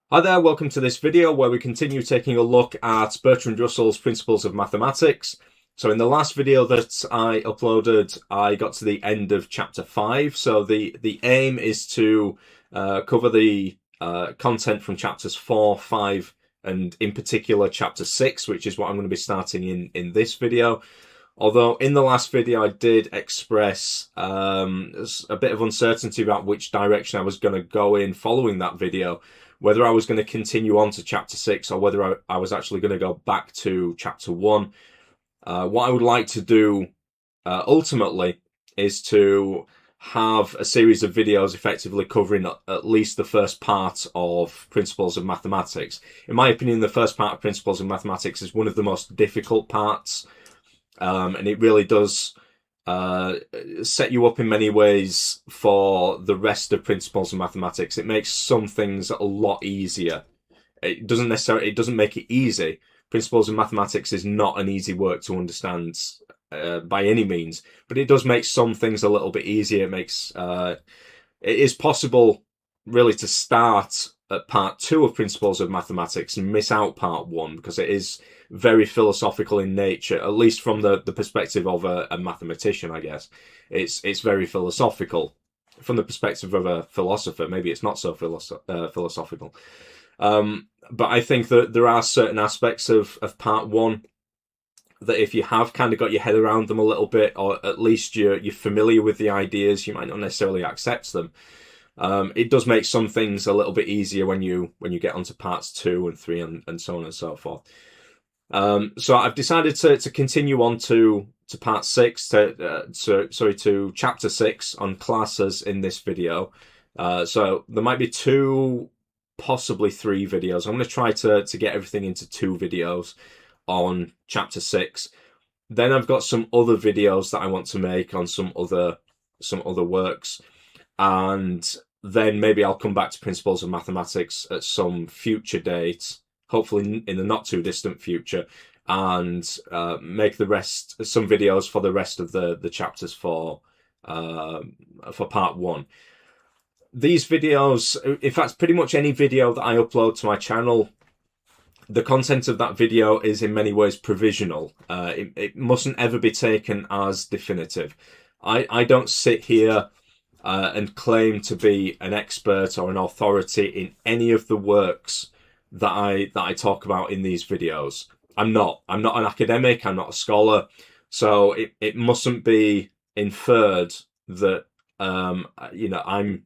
Hi there, welcome to this video where we continue taking a look at Bertrand Russell's Principles of Mathematics. So in the last video that I uploaded, I got to the end of chapter 5. So the aim is to cover the content from chapters 4, 5, and in particular chapter 6, which is what I'm going to be starting in this video. Although in the last video I did express a bit of uncertainty about which direction I was going to go in following that video, whether I was going to continue on to chapter 6 or whether I was actually going to go back to chapter 1. What I would like to do ultimately is to have a series of videos effectively covering at least the first part of Principles of Mathematics. In my opinion, the first part of Principles of Mathematics is one of the most difficult parts, and it really does set you up in many ways for the rest of Principles of Mathematics. It makes some things a lot easier. It doesn't make it easy. Principles of Mathematics is not an easy work to understand by any means, but it does make some things a little bit easier. It is possible really to start at part 2 of Principles of Mathematics and miss out part 1 because it is very philosophical in nature, at least from the perspective of a mathematician, I guess. It's very philosophical. From the perspective of a philosopher, maybe it's not so philosophical. But I think that there are certain aspects of part 1 that if you have kind of got your head around them a little bit, or at least you're familiar with the ideas, you might not necessarily accept them. It does make some things a little bit easier when you get onto parts 2 and 3 and so on and so forth. So I've decided to continue on to part 6, to chapter 6 on classes in this video. So there might be 2, possibly 3 videos. I'm going to try to get everything into 2 videos on chapter 6. Then I've got some other videos that I want to make on some other works, and then maybe I'll come back to Principles of Mathematics at some future date, hopefully in the not too distant future, and make some videos for the rest of the chapters for part 1. These videos, in fact, pretty much any video that I upload to my channel, the content of that video is in many ways provisional. It mustn't ever be taken as definitive. I don't sit here and claim to be an expert or an authority in any of the works that I talk about in these videos. I'm not an academic, I'm not a scholar, so it mustn't be inferred that I'm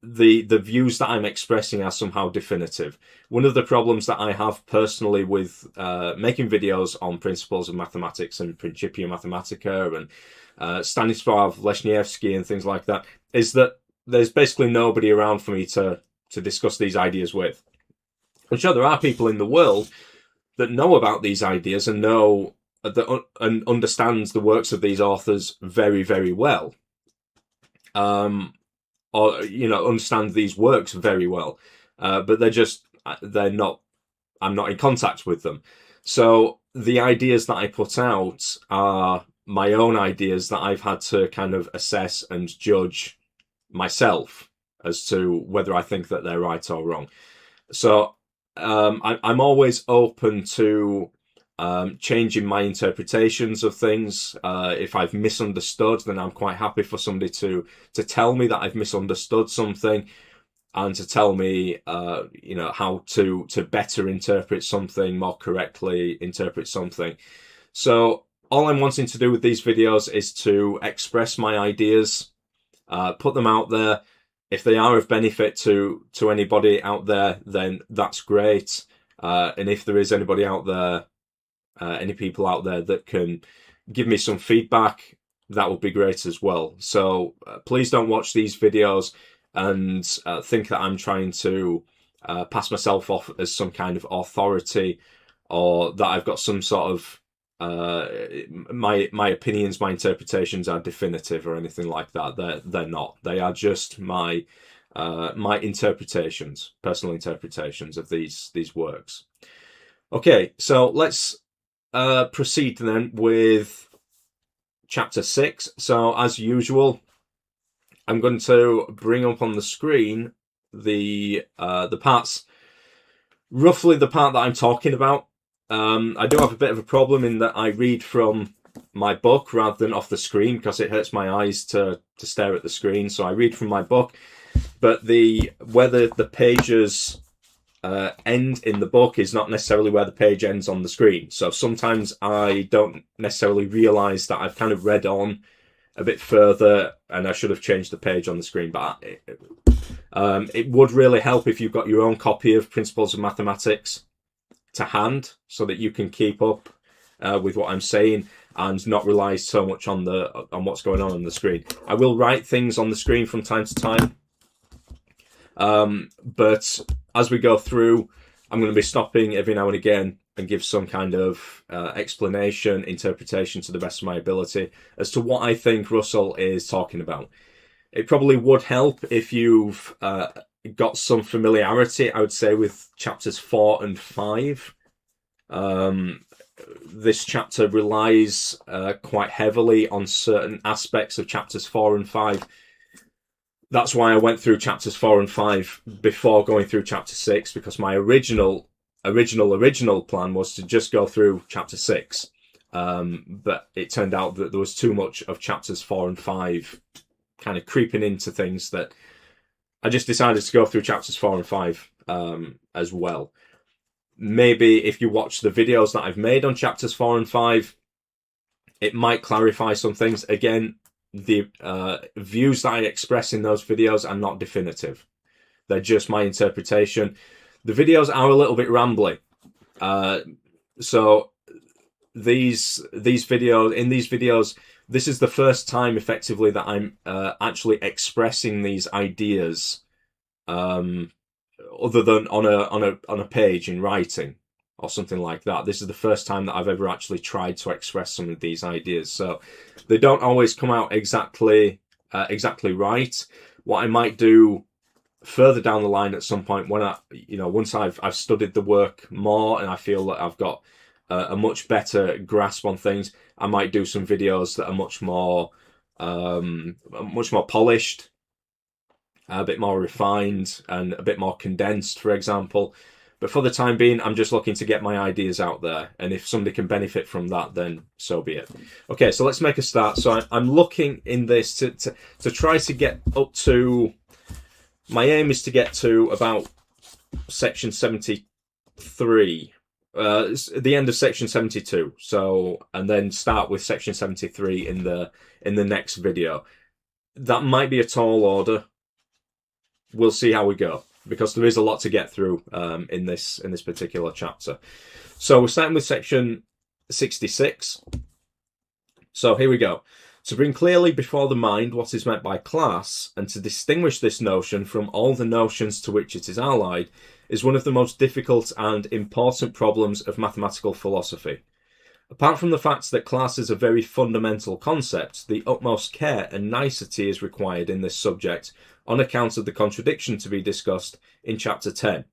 the views that I'm expressing are somehow definitive. One of the problems that I have personally with making videos on Principles of Mathematics and Principia Mathematica and Stanisław Leśniewski and things like that is that there's basically nobody around for me to discuss these ideas with. I'm sure there are people in the world that know about these ideas and and understands the works of these authors very, very well. Or understand these works very well, but I'm not in contact with them. So the ideas that I put out are my own ideas that I've had to kind of assess and judge myself as to whether I think that they're right or wrong. So I'm always open to changing my interpretations of things. If I've misunderstood, then I'm quite happy for somebody to tell me that I've misunderstood something and to tell me how to better interpret something, more correctly interpret something. So all I'm wanting to do with these videos is to express my ideas, put them out there. If they are of benefit to anybody out there, then that's great. And if there is anybody out there, any people out there that can give me some feedback, that would be great as well. So please don't watch these videos and think that I'm trying to pass myself off as some kind of authority, or that I've got some sort of my opinions, my interpretations are definitive or anything like that. They're not. They are just my interpretations, personal interpretations of these works. Okay, so let's proceed then with chapter 6. So as usual, I'm going to bring up on the screen the parts roughly the part that I'm talking about. I do have a bit of a problem in that I read from my book rather than off the screen because it hurts my eyes to stare at the screen. So I read from my book, but where the pages end in the book is not necessarily where the page ends on the screen. So sometimes I don't necessarily realize that I've kind of read on a bit further and I should have changed the page on the screen. But it would really help if you've got your own copy of Principles of Mathematics to hand so that you can keep up with what I'm saying and not rely so much on what's going on the screen. I will write things on the screen from time to time, but as we go through, I'm going to be stopping every now and again and give some kind of explanation, interpretation to the best of my ability as to what I think Russell is talking about. It probably would help if you've got some familiarity, I would say, with chapters 4 and 5. This chapter relies quite heavily on certain aspects of chapters 4 and 5. That's why I went through chapters 4 and 5 before going through chapter 6, because my original plan was to just go through chapter 6. But it turned out that there was too much of chapters 4 and 5 kind of creeping into things that I just decided to go through chapters 4 and 5 as well. Maybe if you watch the videos that I've made on chapters 4 and 5, it might clarify some things. Again, the views that I express in those videos are not definitive. They're just my interpretation. The videos are a little bit rambly. So these videos, this is the first time effectively that I'm actually expressing these ideas other than on a page in writing or something like that. This is the first time that I've ever actually tried to express some of these ideas. So they don't always come out exactly right. What I might do further down the line at some point, when once I've studied the work more and I feel that I've got a much better grasp on things, I might do some videos that are much more polished, a bit more refined and a bit more condensed, for example. But for the time being, I'm just looking to get my ideas out there. And if somebody can benefit from that, then so be it. Okay, so let's make a start. So I'm looking in this to try to get up to... My aim is to get to about section 73. The end of section 72. So, and then start with section 73 in the next video. That might be a tall order. We'll see how we go, because there is a lot to get through in this particular chapter. So we're starting with section 66. So here we go. To bring clearly before the mind what is meant by class, and to distinguish this notion from all the notions to which it is allied, is one of the most difficult and important problems of mathematical philosophy. Apart from the fact that class is a very fundamental concept, the utmost care and nicety is required in this subject on account of the contradiction to be discussed in chapter 10.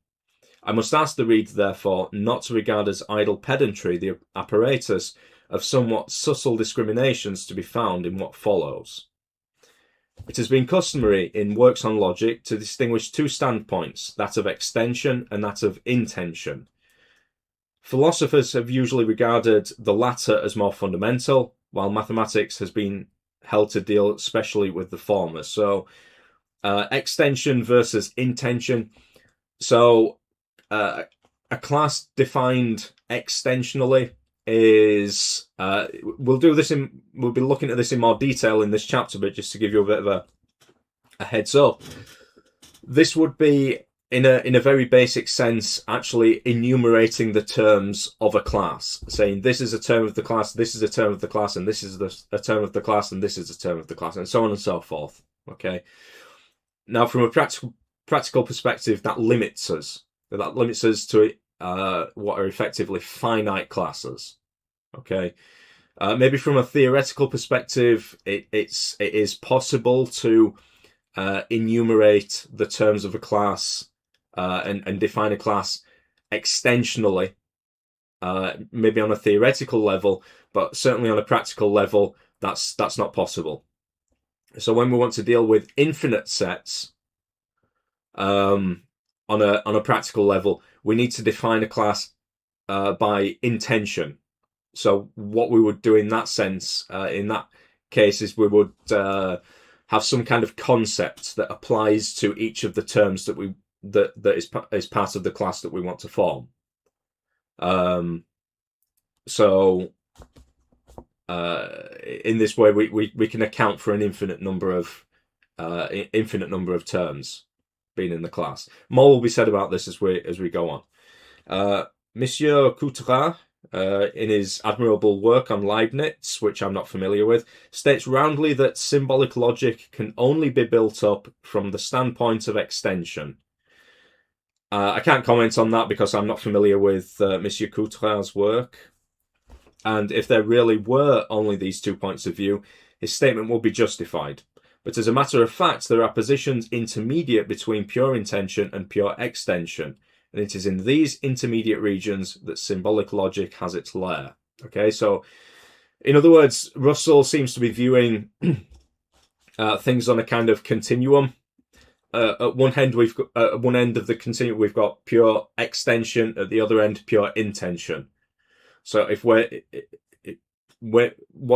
I must ask the reader, therefore, not to regard as idle pedantry the apparatus of somewhat subtle discriminations to be found in what follows. It has been customary in works on logic to distinguish two standpoints, that of extension and that of intension. Philosophers have usually regarded the latter as more fundamental, while mathematics has been held to deal specially with the former. So, extension versus intention. So, a class defined extensionally is we'll be looking at this in more detail in this chapter, but just to give you a bit of a heads up, this would be in a very basic sense actually enumerating the terms of a class, saying this is a term of the class, this is a term of the class, and this is a term of the class, and this is a term of the class, and so on and so forth. Okay, now from a practical perspective, that limits us to what are effectively finite classes. Okay, maybe from a theoretical perspective, it is possible to enumerate the terms of a class and define a class extensionally, maybe on a theoretical level, but certainly on a practical level, that's not possible. So when we want to deal with infinite sets, on a practical level, we need to define a class by intension. So what we would do in that sense, in that case, is we would have some kind of concept that applies to each of the terms that is part of the class that we want to form. So in this way, we can account for an infinite number of terms being in the class. More will be said about this as we go on. Monsieur Coutras, in his admirable work on Leibniz, which I'm not familiar with, states roundly that symbolic logic can only be built up from the standpoint of extension. I can't comment on that because I'm not familiar with Monsieur Coutras' work. And if there really were only these 2 points of view, his statement would be justified. But as a matter of fact, there are positions intermediate between pure intension and pure extension. And it is in these intermediate regions that symbolic logic has its lair. Okay, so in other words, Russell seems to be viewing things on a kind of continuum. At one end of the continuum, we've got pure extension. At the other end, pure intention. So if what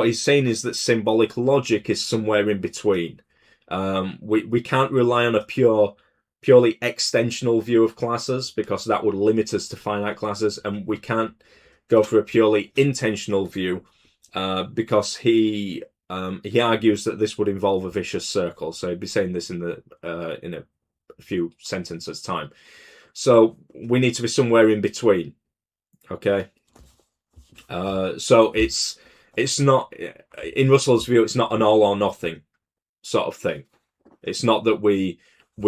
he's saying is that symbolic logic is somewhere in between. We can't rely on a purely extensional view of classes because that would limit us to finite classes, and we can't go for a purely intentional view because he argues that this would involve a vicious circle. So he'd be saying this in a few sentences time. So we need to be somewhere in between. Okay. So it's not, in Russell's view, it's not an all or nothing sort of thing. It's not that we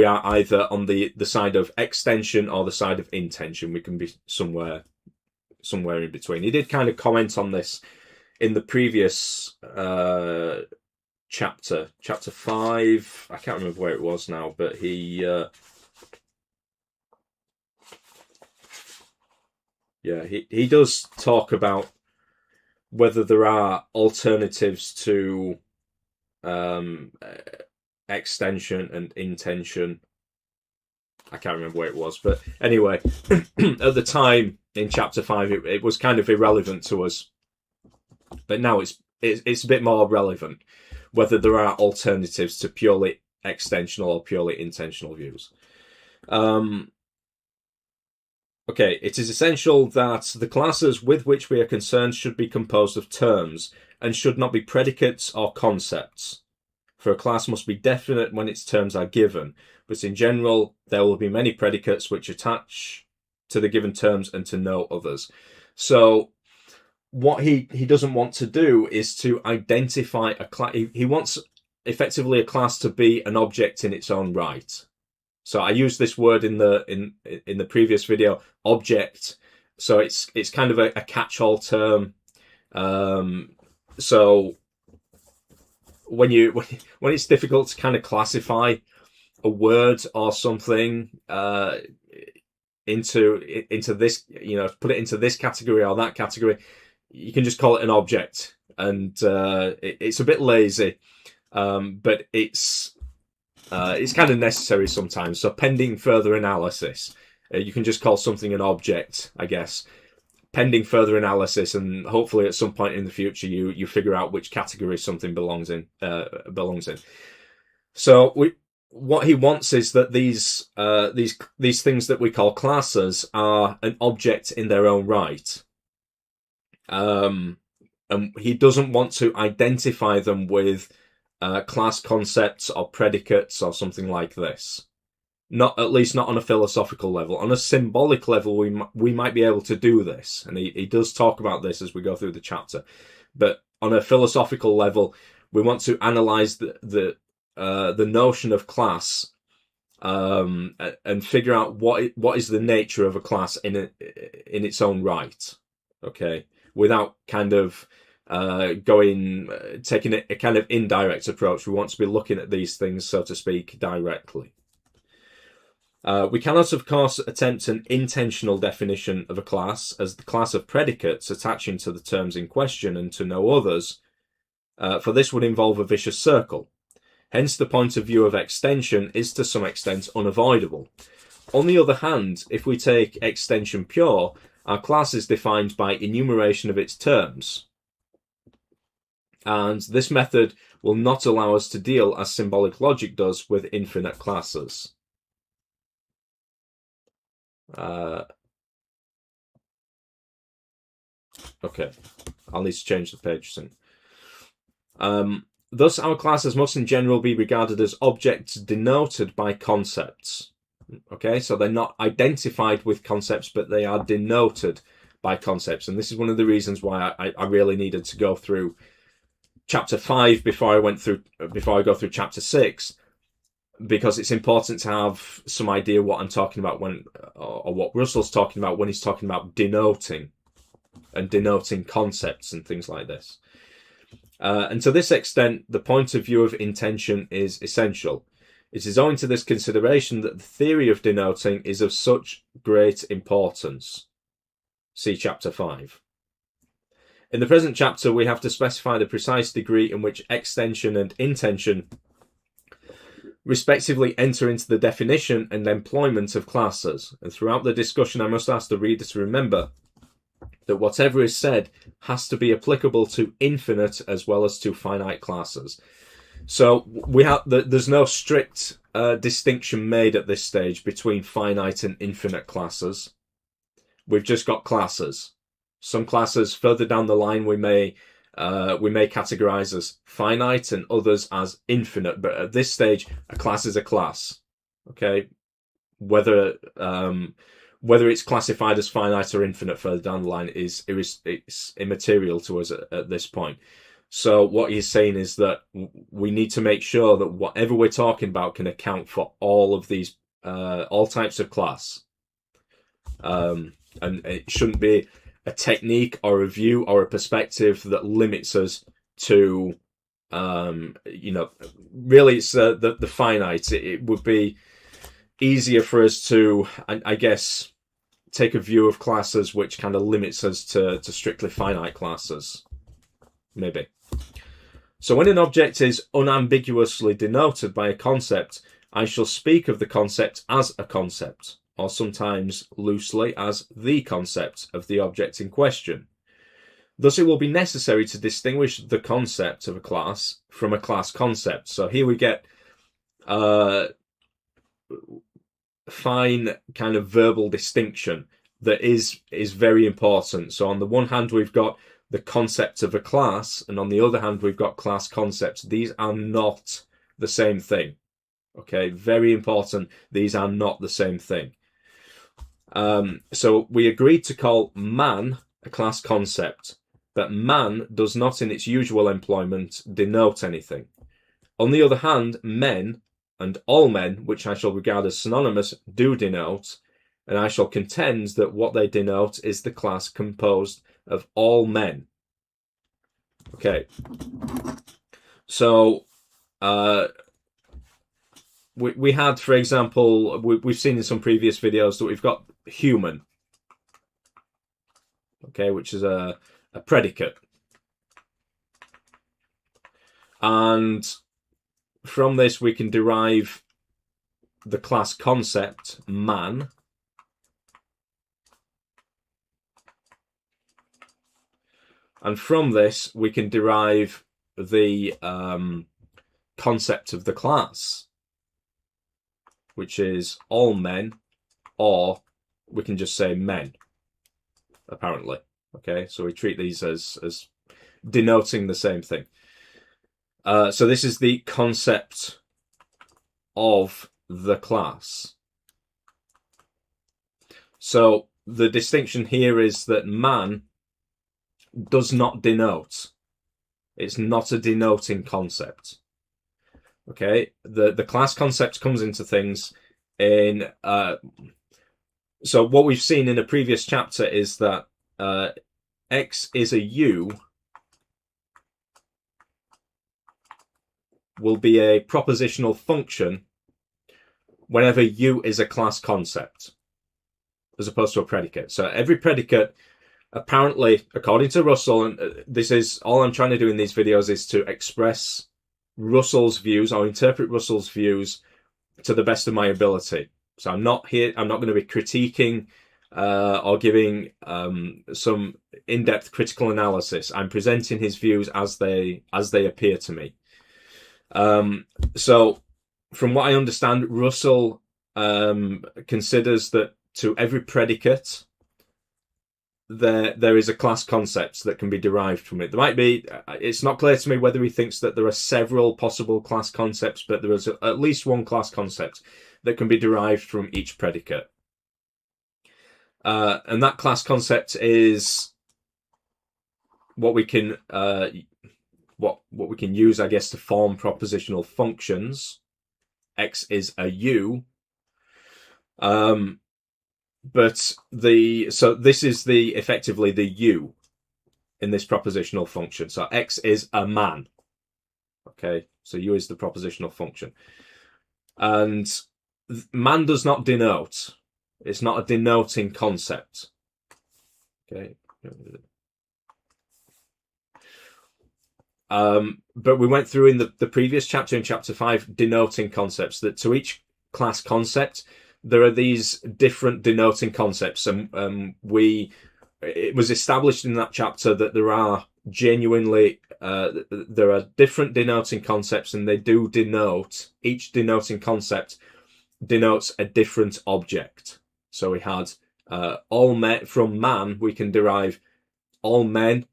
are either on the side of extension or the side of intention. We can be somewhere in between. He did kind of comment on this in the previous chapter 5. I can't remember where it was now, but he does talk about whether there are alternatives to extension and intention. I can't remember where it was, but anyway, at the time in chapter 5, it was kind of irrelevant to us, but now it's a bit more relevant whether there are alternatives to purely extensional or purely intentional views. Okay, it is essential that the classes with which we are concerned should be composed of terms and should not be predicates or concepts. For a class must be definite when its terms are given, but in general there will be many predicates which attach to the given terms and to no others. So what he doesn't want to do is to identify a class. He wants effectively a class to be an object in its own right. So I used this word in the previous video, object. So it's kind of a catch-all term. So when it's difficult to kind of classify a word or something into this, put it into this category or that category, you can just call it an object, and it's a bit lazy, but it's kind of necessary sometimes. So pending further analysis, you can just call something an object, I guess. Pending further analysis, and hopefully at some point in the future you figure out which category something belongs in. So what he wants is that these things that we call classes are an object in their own right. And he doesn't want to identify them with class concepts or predicates or something like this. At least not on a philosophical level. On a symbolic level, we might be able to do this, and he does talk about this as we go through the chapter. But on a philosophical level, we want to analyze the notion of class and figure out what is the nature of a class in its own right. Okay, without kind of taking a kind of indirect approach. We want to be looking at these things, so to speak, directly. We cannot, of course, attempt an intentional definition of a class as the class of predicates attaching to the terms in question and to no others, for this would involve a vicious circle. Hence, the point of view of extension is to some extent unavoidable. On the other hand, if we take extension pure, our class is defined by enumeration of its terms. And this method will not allow us to deal as symbolic logic does with infinite classes. Okay, I'll need to change the page soon. Thus, our classes must in general be regarded as objects denoted by concepts. Okay, so they're not identified with concepts, but they are denoted by concepts. And this is one of the reasons why I really needed to go through chapter 5 before I go through chapter 6, because it's important to have some idea what I'm talking about when, or what Russell's talking about when he's talking about denoting and denoting concepts and things like this. And to this extent, the point of view of intension is essential. It is owing to this consideration that the theory of denoting is of such great importance. See chapter 5. In the present chapter, we have to specify the precise degree in which extension and intension respectively enter into the definition and employment of classes. And throughout the discussion, I must ask the reader to remember that whatever is said has to be applicable to infinite as well as to finite classes. So there's no strict distinction made at this stage between finite and infinite classes. We've just got classes. Some classes further down the line we may categorize as finite and others as infinite. But at this stage, a class is a class. Okay, whether it's classified as finite or infinite further down the line it's immaterial to us at this point. So what he's saying is that we need to make sure that whatever we're talking about can account for all of these, all types of class. And it shouldn't be a technique or a view or a perspective that limits us to, really it's the finite. It would be easier for us to, I guess, take a view of classes which kind of limits us to strictly finite classes, maybe. So when an object is unambiguously denoted by a concept, I shall speak of the concept as a concept, or sometimes loosely as the concept of the object in question. Thus it will be necessary to distinguish the concept of a class from a class concept. So here we get fine kind of verbal distinction that is very important. So on the one hand, we've got the concept of a class, and on the other hand, we've got class concepts. These are not the same thing. Okay, very important. These are not the same thing. So we agreed to call man a class concept, but man does not in its usual employment denote anything. On the other hand, men and all men, which I shall regard as synonymous, do denote, and I shall contend that what they denote is the class composed of all men. Okay, so we had, for example, we've seen in some previous videos that we've got human, okay, which is a predicate, and from this we can derive the class concept man, and from this we can derive the concept of the class, which is all men, or we can just say men, apparently. Okay, so we treat these as denoting the same thing. So this is the concept of the class. So the distinction here is that man does not denote. It's not a denoting concept. Okay, the class concept comes into things in so what we've seen in a previous chapter is that X is a U will be a propositional function whenever U is a class concept as opposed to a predicate. So every predicate, apparently, according to Russell, and this is all I'm trying to do in these videos is to express Russell's views or interpret Russell's views to the best of my ability. So I'm not going to be critiquing or giving some in-depth critical analysis. I'm presenting his views as they appear to me. So from what I understand, Russell considers that to every predicate there is a class concept that can be derived from it. There might be, it's not clear to me whether he thinks that there are several possible class concepts, but there is at least one class concept that can be derived from each predicate. And that class concept is what we can what we can use, I guess, to form propositional functions. X is a U. But so this is effectively the U in this propositional function. So X is a man. Okay, so U is the propositional function. And man does not denote. It's not a denoting concept. Okay. But we went through in the previous chapter, in chapter 5, denoting concepts, that to each class concept, there are these different denoting concepts. And it was established in that chapter that there are genuinely, there are different denoting concepts, and they do denote, each denoting concept denotes a different object. So we had all men. From man, we can derive all men,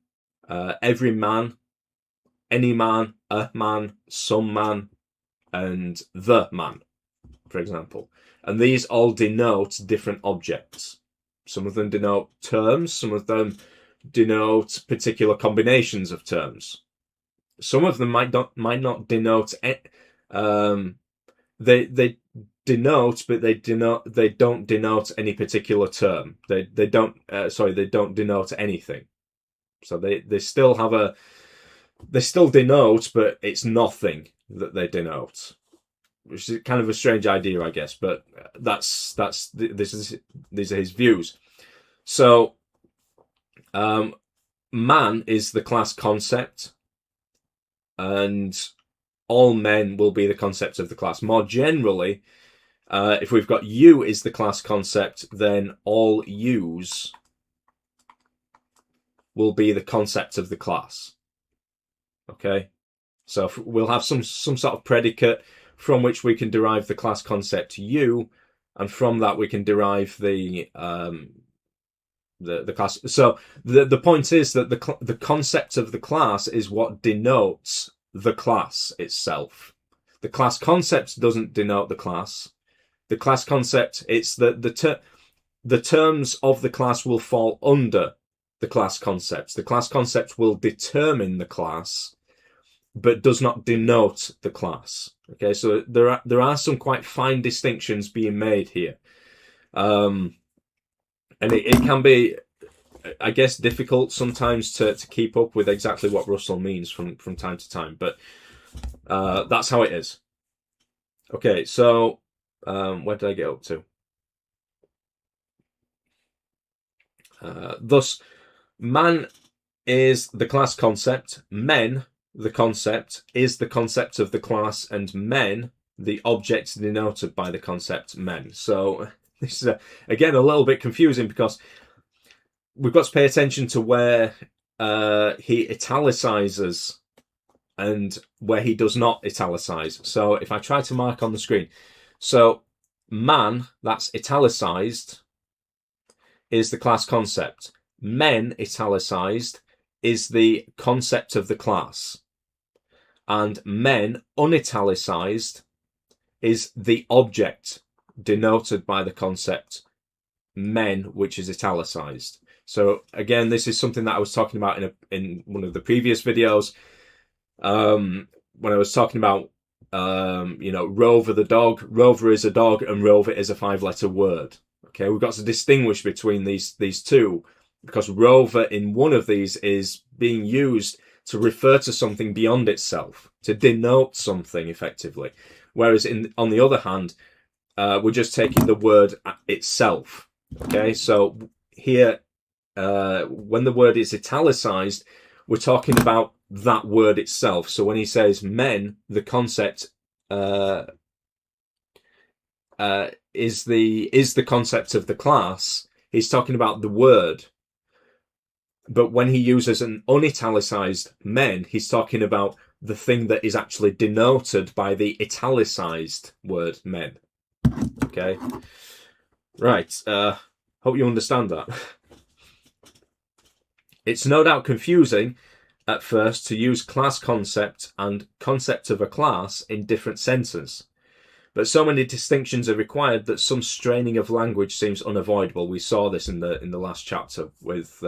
every man, any man, a man, some man, and the man, for example. And these all denote different objects. Some of them denote terms, some of them denote particular combinations of terms. Some of them might not denote they denote, but they don't denote any particular term. They don't denote anything. So they still denote, but it's nothing that they denote, which is kind of a strange idea, I guess. But these are his views. So man is the class concept, and all men will be the concept of the class. More generally, if we've got U is the class concept, then all U's will be the concept of the class. Okay, so we'll have some sort of predicate from which we can derive the class concept U, and from that we can derive the class. So the point is that the concept of the class is what denotes the class itself. The class concept doesn't denote the class. The class concept, it's the terms of the class will fall under the class concept. The class concept will determine the class, but does not denote the class. Okay, so there are some quite fine distinctions being made here, and it can be, I guess, difficult sometimes to keep up with exactly what Russell means from time to time, but that's how it is. Okay, so where did I get up to? Thus, man is the class concept, men, the concept, is the concept of the class, and men, the object denoted by the concept men. So this is, again, a little bit confusing, because we've got to pay attention to where he italicizes and where he does not italicize. So if I try to mark on the screen, so man, that's italicized, is the class concept. Men, italicized, is the concept of the class. And men, unitalicized, is the object denoted by the concept men, which is italicized. So again, this is something that I was talking about in one of the previous videos, when I was talking about Rover the dog. Rover is a dog, and Rover is a 5-letter word. Okay, we've got to distinguish between these two, because Rover in one of these is being used to refer to something beyond itself, to denote something effectively. Whereas on the other hand, we're just taking the word itself. Okay, so here, when the word is italicized, we're talking about that word itself. So when he says men, the concept is the concept of the class. He's talking about the word. But when he uses an unitalicized men, he's talking about the thing that is actually denoted by the italicized word men. Okay? Right. Hope you understand that. It's no doubt confusing at first to use class concept and concept of a class in different senses. But so many distinctions are required that some straining of language seems unavoidable. We saw this in the last chapter with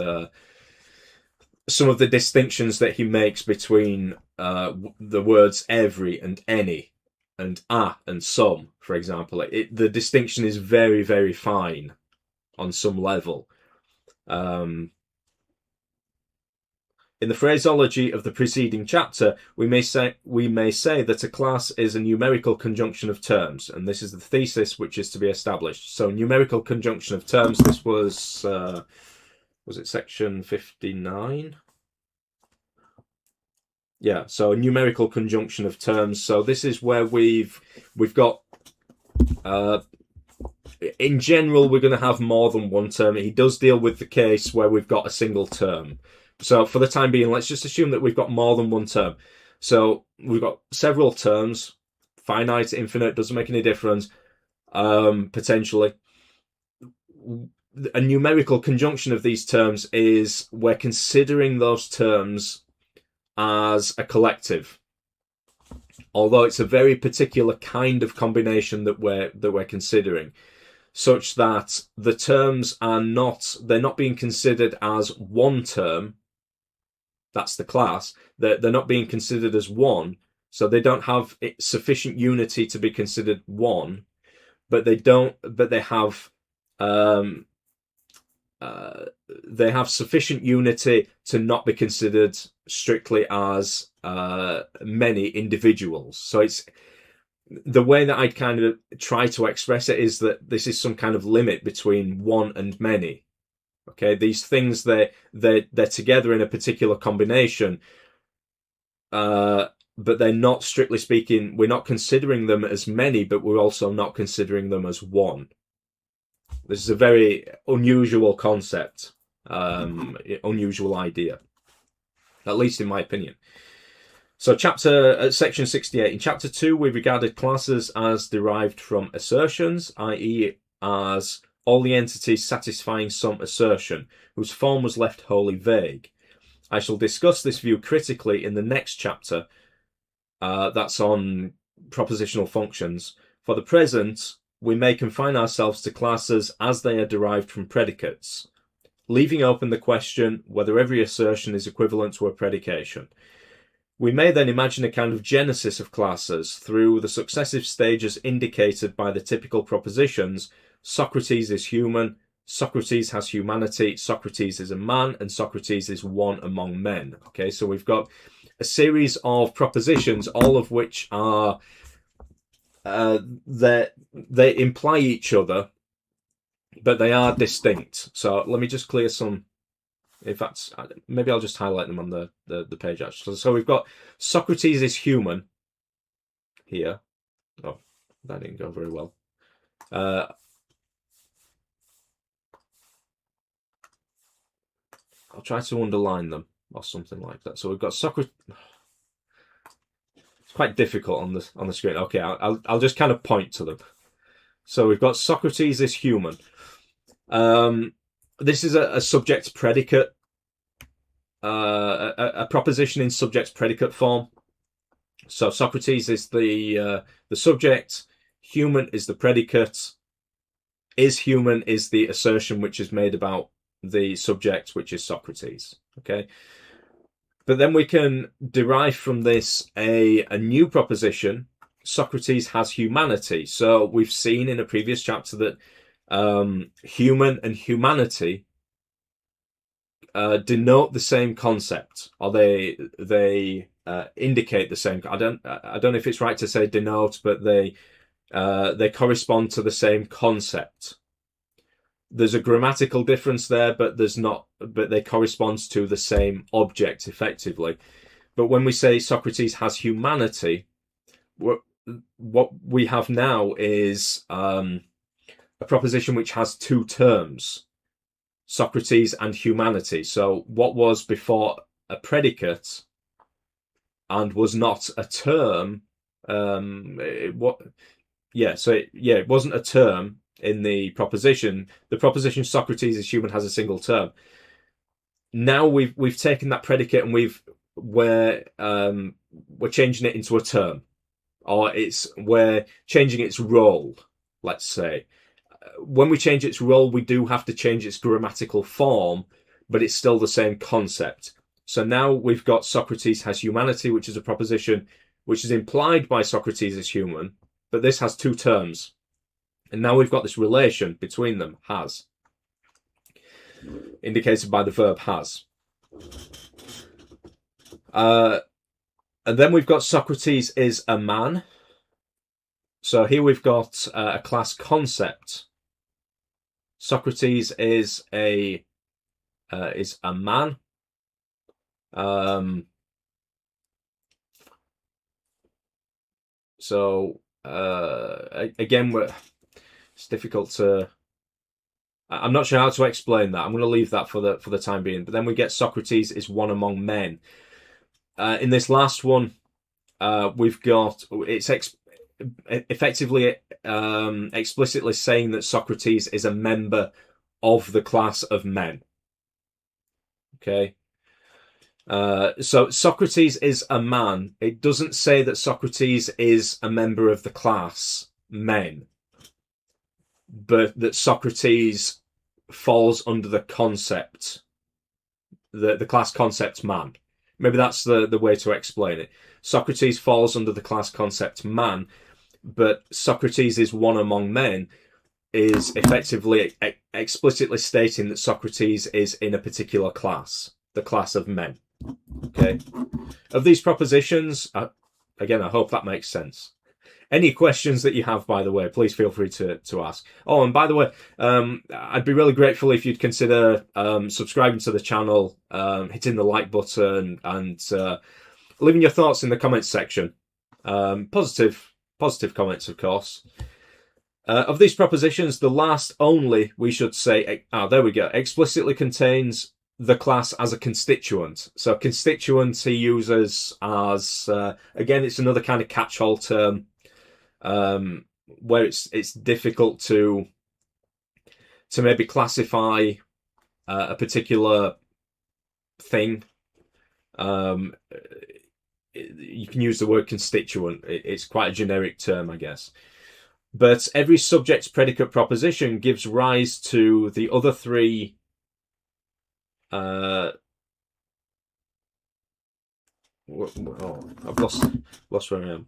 some of the distinctions that he makes between the words every and any and and some, for example. The distinction is very, very fine on some level. In the phraseology of the preceding chapter, we may say that a class is a numerical conjunction of terms, and this is the thesis which is to be established. So, numerical conjunction of terms. This was it section 59? Yeah. So, a numerical conjunction of terms. So, this is where we've got. In general, we're going to have more than one term. He does deal with the case where we've got a single term. So for the time being, let's just assume that we've got more than one term. So we've got several terms, finite, infinite, doesn't make any difference, potentially. A numerical conjunction of these terms is we're considering those terms as a collective. Although it's a very particular kind of combination that we're considering, such that the terms they're not being considered as one term. That's the class. They're not being considered as one, so they don't have sufficient unity to be considered one. But they have sufficient unity to not be considered strictly as many individuals. So it's the way that I kind of try to express it is that this is some kind of limit between one and many. Okay, these things they're together in a particular combination, but they're not, strictly speaking, we're not considering them as many, but we're also not considering them as one. This is a very unusual concept, unusual idea, at least in my opinion. So section 68. In chapter 2, we regarded classes as derived from assertions, i.e. as all the entities satisfying some assertion, whose form was left wholly vague. I shall discuss this view critically in the next chapter, that's on propositional functions. For the present, we may confine ourselves to classes as they are derived from predicates, leaving open the question whether every assertion is equivalent to a predication. We may then imagine a kind of genesis of classes through the successive stages indicated by the typical propositions: Socrates is human, Socrates has humanity, Socrates is a man, and Socrates is one among men. Okay, so we've got a series of propositions, all of which are they imply each other, but they are distinct. So let me just clear some. In fact, maybe I'll just highlight them on the page actually. So we've got Socrates is human here. Oh, that didn't go very well. I'll try to underline them or something like that. So we've got Socrates. It's quite difficult on the screen. Okay, I'll just kind of point to them. So we've got Socrates is human. This is a subject predicate, a proposition in subject predicate form. So Socrates is the subject, human is the predicate, is human is the assertion which is made about the subject, which is Socrates. Okay, but then we can derive from this a new proposition: Socrates has humanity. So we've seen in a previous chapter that human and humanity denote the same concept, or they indicate the same. I don't know if it's right to say denote, but they correspond to the same concept. There's a grammatical difference there, but they correspond to the same object effectively. But when we say Socrates has humanity, what we have now is a proposition which has two terms, Socrates and humanity. So what was before a predicate and was not a term, it wasn't a term in the proposition. The proposition Socrates is human has a single term. Now we've taken that predicate and we're changing it into a term, or we're changing its role, let's say. When we change its role, we do have to change its grammatical form, but it's still the same concept. So now we've got Socrates has humanity, which is a proposition which is implied by Socrates as human, but this has two terms. And now we've got this relation between them, has, indicated by the verb has. And then we've got Socrates is a man. So here we've got a class concept. Socrates is a man. Again, it's difficult to. I'm not sure how to explain that. I'm going to leave that for the time being. But then we get Socrates is one among men. In this last one, we've got it's effectively explicitly saying that Socrates is a member of the class of men. Okay. So Socrates is a man. It doesn't say that Socrates is a member of the class men, but that Socrates falls under the concept, the class concept man. Maybe that's the way to explain it. Socrates falls under the class concept man, but Socrates is one among men is effectively explicitly stating that Socrates is in a particular class, the class of men. Okay. Of these propositions, again, I hope that makes sense. Any questions that you have, by the way, please feel free to ask. Oh, and by the way, I'd be really grateful if you'd consider subscribing to the channel, hitting the like button, and leaving your thoughts in the comments section. Positive comments, of course. Of these propositions, the last only, we should say, there we go, explicitly contains the class as a constituent. So constituent he uses as, again, it's another kind of catch-all term, where it's difficult to maybe classify a particular thing. You can use the word constituent. It's quite a generic term, I guess. But every subject predicate proposition gives rise to the other three I've lost where I am.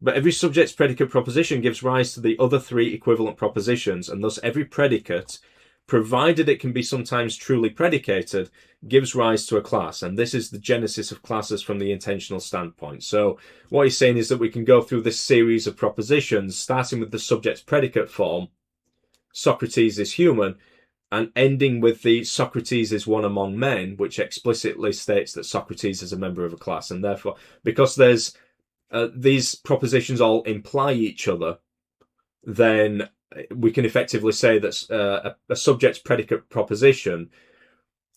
But every subject predicate proposition gives rise to the other three equivalent propositions, and thus every predicate, provided it can be sometimes truly predicated, gives rise to a class. And this is the genesis of classes from the intentional standpoint. So what he's saying is that we can go through this series of propositions, starting with the subject predicate form, Socrates is human, and ending with the Socrates is one among men, which explicitly states that Socrates is a member of a class. And therefore, because there's these propositions all imply each other, then we can effectively say that a subject predicate proposition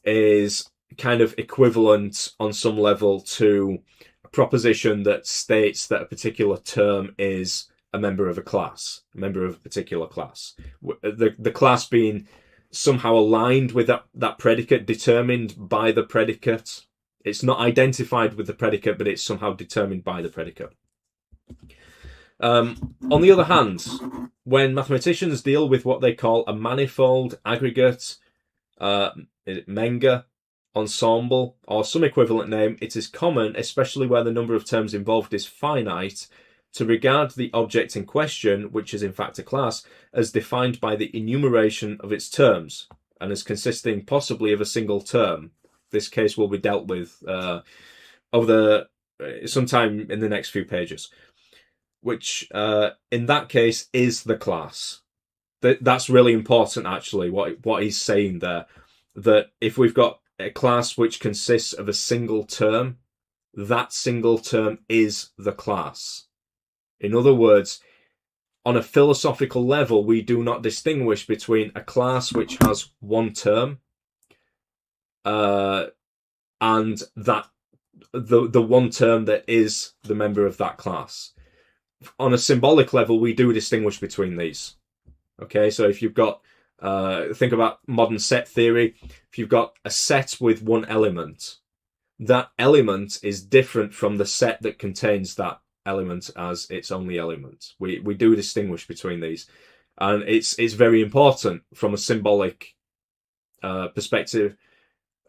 is kind of equivalent on some level to a proposition that states that a particular term is a member of a class, a member of a particular class. The class being somehow aligned with that predicate, determined by the predicate. It's not identified with the predicate, but it's somehow determined by the predicate. On the other hand, when mathematicians deal with what they call a manifold, aggregate, menga, ensemble, or some equivalent name, it is common, especially where the number of terms involved is finite, to regard the object in question, which is in fact a class, as defined by the enumeration of its terms, and as consisting possibly of a single term. This case will be dealt with sometime in the next few pages, which in that case is the class. That's really important, actually, what he's saying there, that if we've got a class which consists of a single term, that single term is the class. In other words, on a philosophical level, we do not distinguish between a class which has one term and that the one term that is the member of that class. On a symbolic level, we do distinguish between these. Okay, so if you've got, think about modern set theory, if you've got a set with one element, that element is different from the set that contains that element as its only element. We do distinguish between these, and it's very important from a symbolic perspective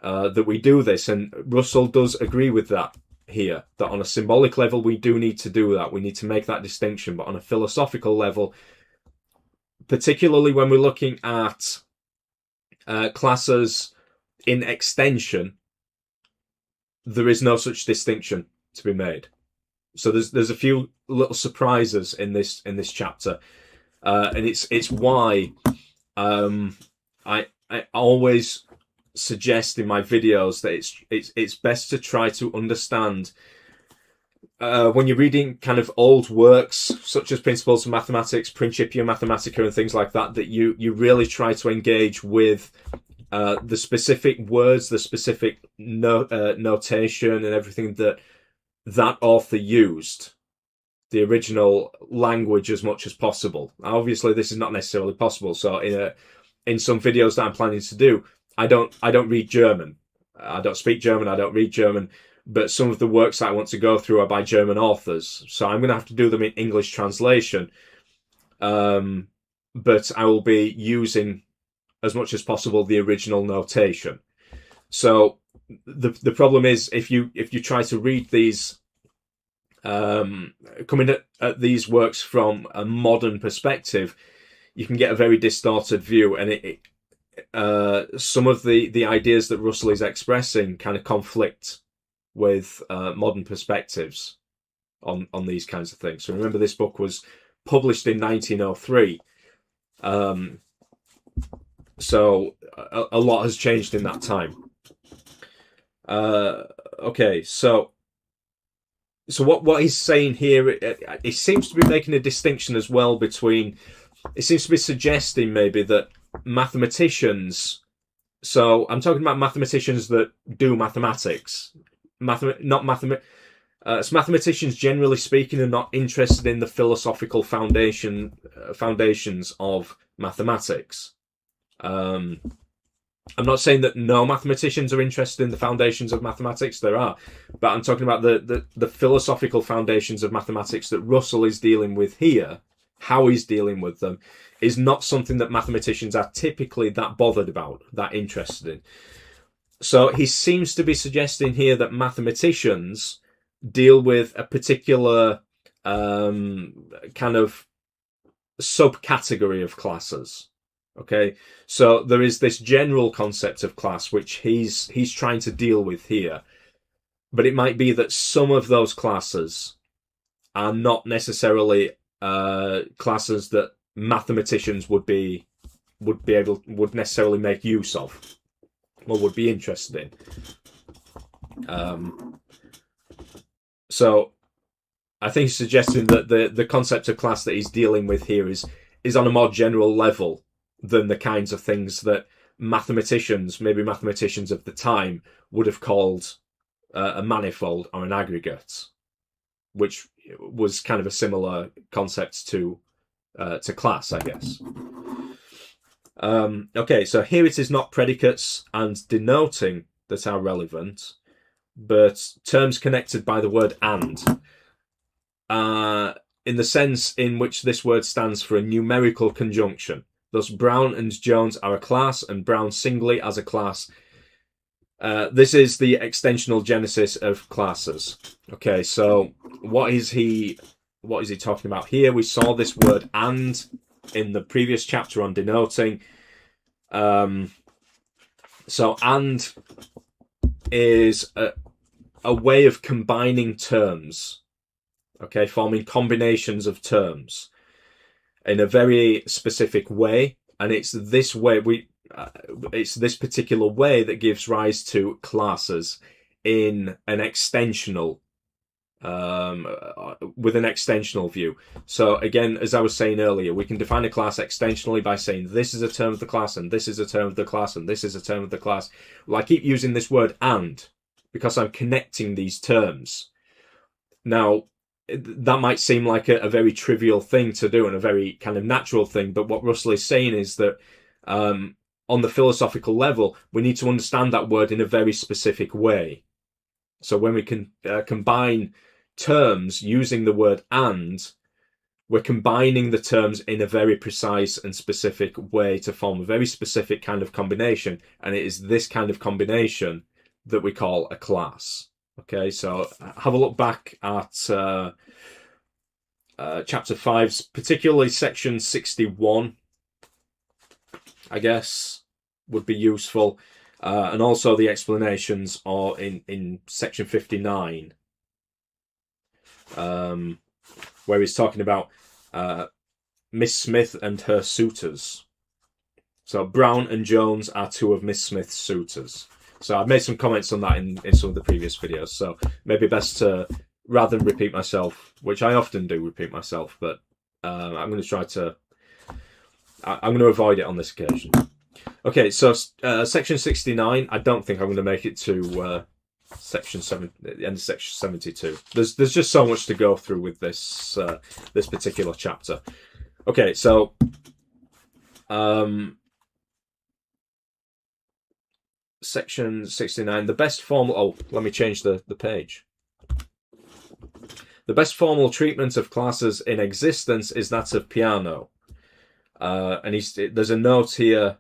that we do this, and Russell does agree with that here, that on a symbolic level we do need to do that. We need to make that distinction, but on a philosophical level, particularly when we're looking at classes in extension, there is no such distinction to be made. So there's a few little surprises in this chapter, and it's why I always suggest in my videos that it's best to try to understand when you're reading kind of old works such as Principles of Mathematics, Principia Mathematica, and things like that, that you really try to engage with the specific words, the specific notation, and everything that author used, the original language, as much as possible. Obviously, this is not necessarily possible. So in some videos that I'm planning to do, I don't read German. I don't speak German. I don't read German. But some of the works that I want to go through are by German authors, so I'm going to have to do them in English translation. But I will be using, as much as possible, the original notation. So the problem is, if you try to read these, coming at these works from a modern perspective, you can get a very distorted view, and some of the ideas that Russell is expressing kind of conflict with modern perspectives on these kinds of things. So remember, this book was published in 1903. So a lot has changed in that time. Okay, so what he's saying here, it seems to be making a distinction as well between, it seems to be suggesting maybe that mathematicians, so I'm talking about mathematicians that do mathematics, mathematicians generally speaking are not interested in the philosophical foundations of mathematics. I'm not saying that no mathematicians are interested in the foundations of mathematics. There are, but I'm talking about the philosophical foundations of mathematics that Russell is dealing with here. How he's dealing with them is not something that mathematicians are typically that bothered about, that interested in. So he seems to be suggesting here that mathematicians deal with a particular kind of subcategory of classes. Okay, so there is this general concept of class which he's trying to deal with here, but it might be that some of those classes are not necessarily classes that mathematicians would necessarily make use of or would be interested in. So I think he's suggesting that the concept of class that he's dealing with here is on a more general level than the kinds of things that mathematicians, maybe mathematicians of the time, would have called a manifold or an aggregate, which was kind of a similar concept to class, I guess. Okay, so here it is not predicates and denoting that are relevant, but terms connected by the word and, in the sense in which this word stands for a numerical conjunction. Thus, Brown and Jones are a class, and Brown singly as a class. This is the extensional genesis of classes. Okay, so what is he talking about here? We saw this word and in the previous chapter on denoting. So and is a way of combining terms, okay, forming combinations of terms in a very specific way, and it's this way it's this particular way that gives rise to classes in an extensional with an extensional view. So again, as I was saying earlier, we can define a class extensionally by saying this is a term of the class, and this is a term of the class, and this is a term of the class. Well, I keep using this word "and" because I'm connecting these terms. Now, that might seem like a very trivial thing to do and a very kind of natural thing, but what Russell is saying is that on the philosophical level, we need to understand that word in a very specific way. So when we can combine terms using the word "and," we're combining the terms in a very precise and specific way to form a very specific kind of combination, and it is this kind of combination that we call a class. Okay, so have a look back at chapter 5, particularly section 61, I guess, would be useful, and also the explanations are in section 59. Where he's talking about Miss Smith and her suitors. So Brown and Jones are two of Miss Smith's suitors. So I've made some comments on that in some of the previous videos. So maybe best to, rather than repeat myself, which I often do repeat myself, but I'm going to try to, I'm going to avoid it on this occasion. Okay, so section 69, I don't think I'm going to make it to section 7, the end of section 72. There's just so much to go through with this this particular chapter. Okay, so section 69, the best formal, oh, let me change the page. The best formal treatment of classes in existence is that of Peano. And there's a note here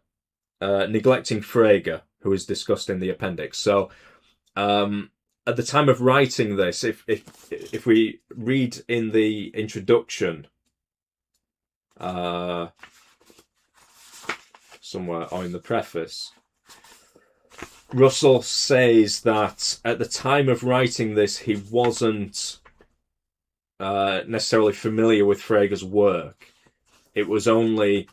neglecting Frege, who is discussed in the appendix. So at the time of writing this, if we read in the introduction somewhere, or in the preface, Russell says that at the time of writing this, he wasn't necessarily familiar with Frege's work. It was only,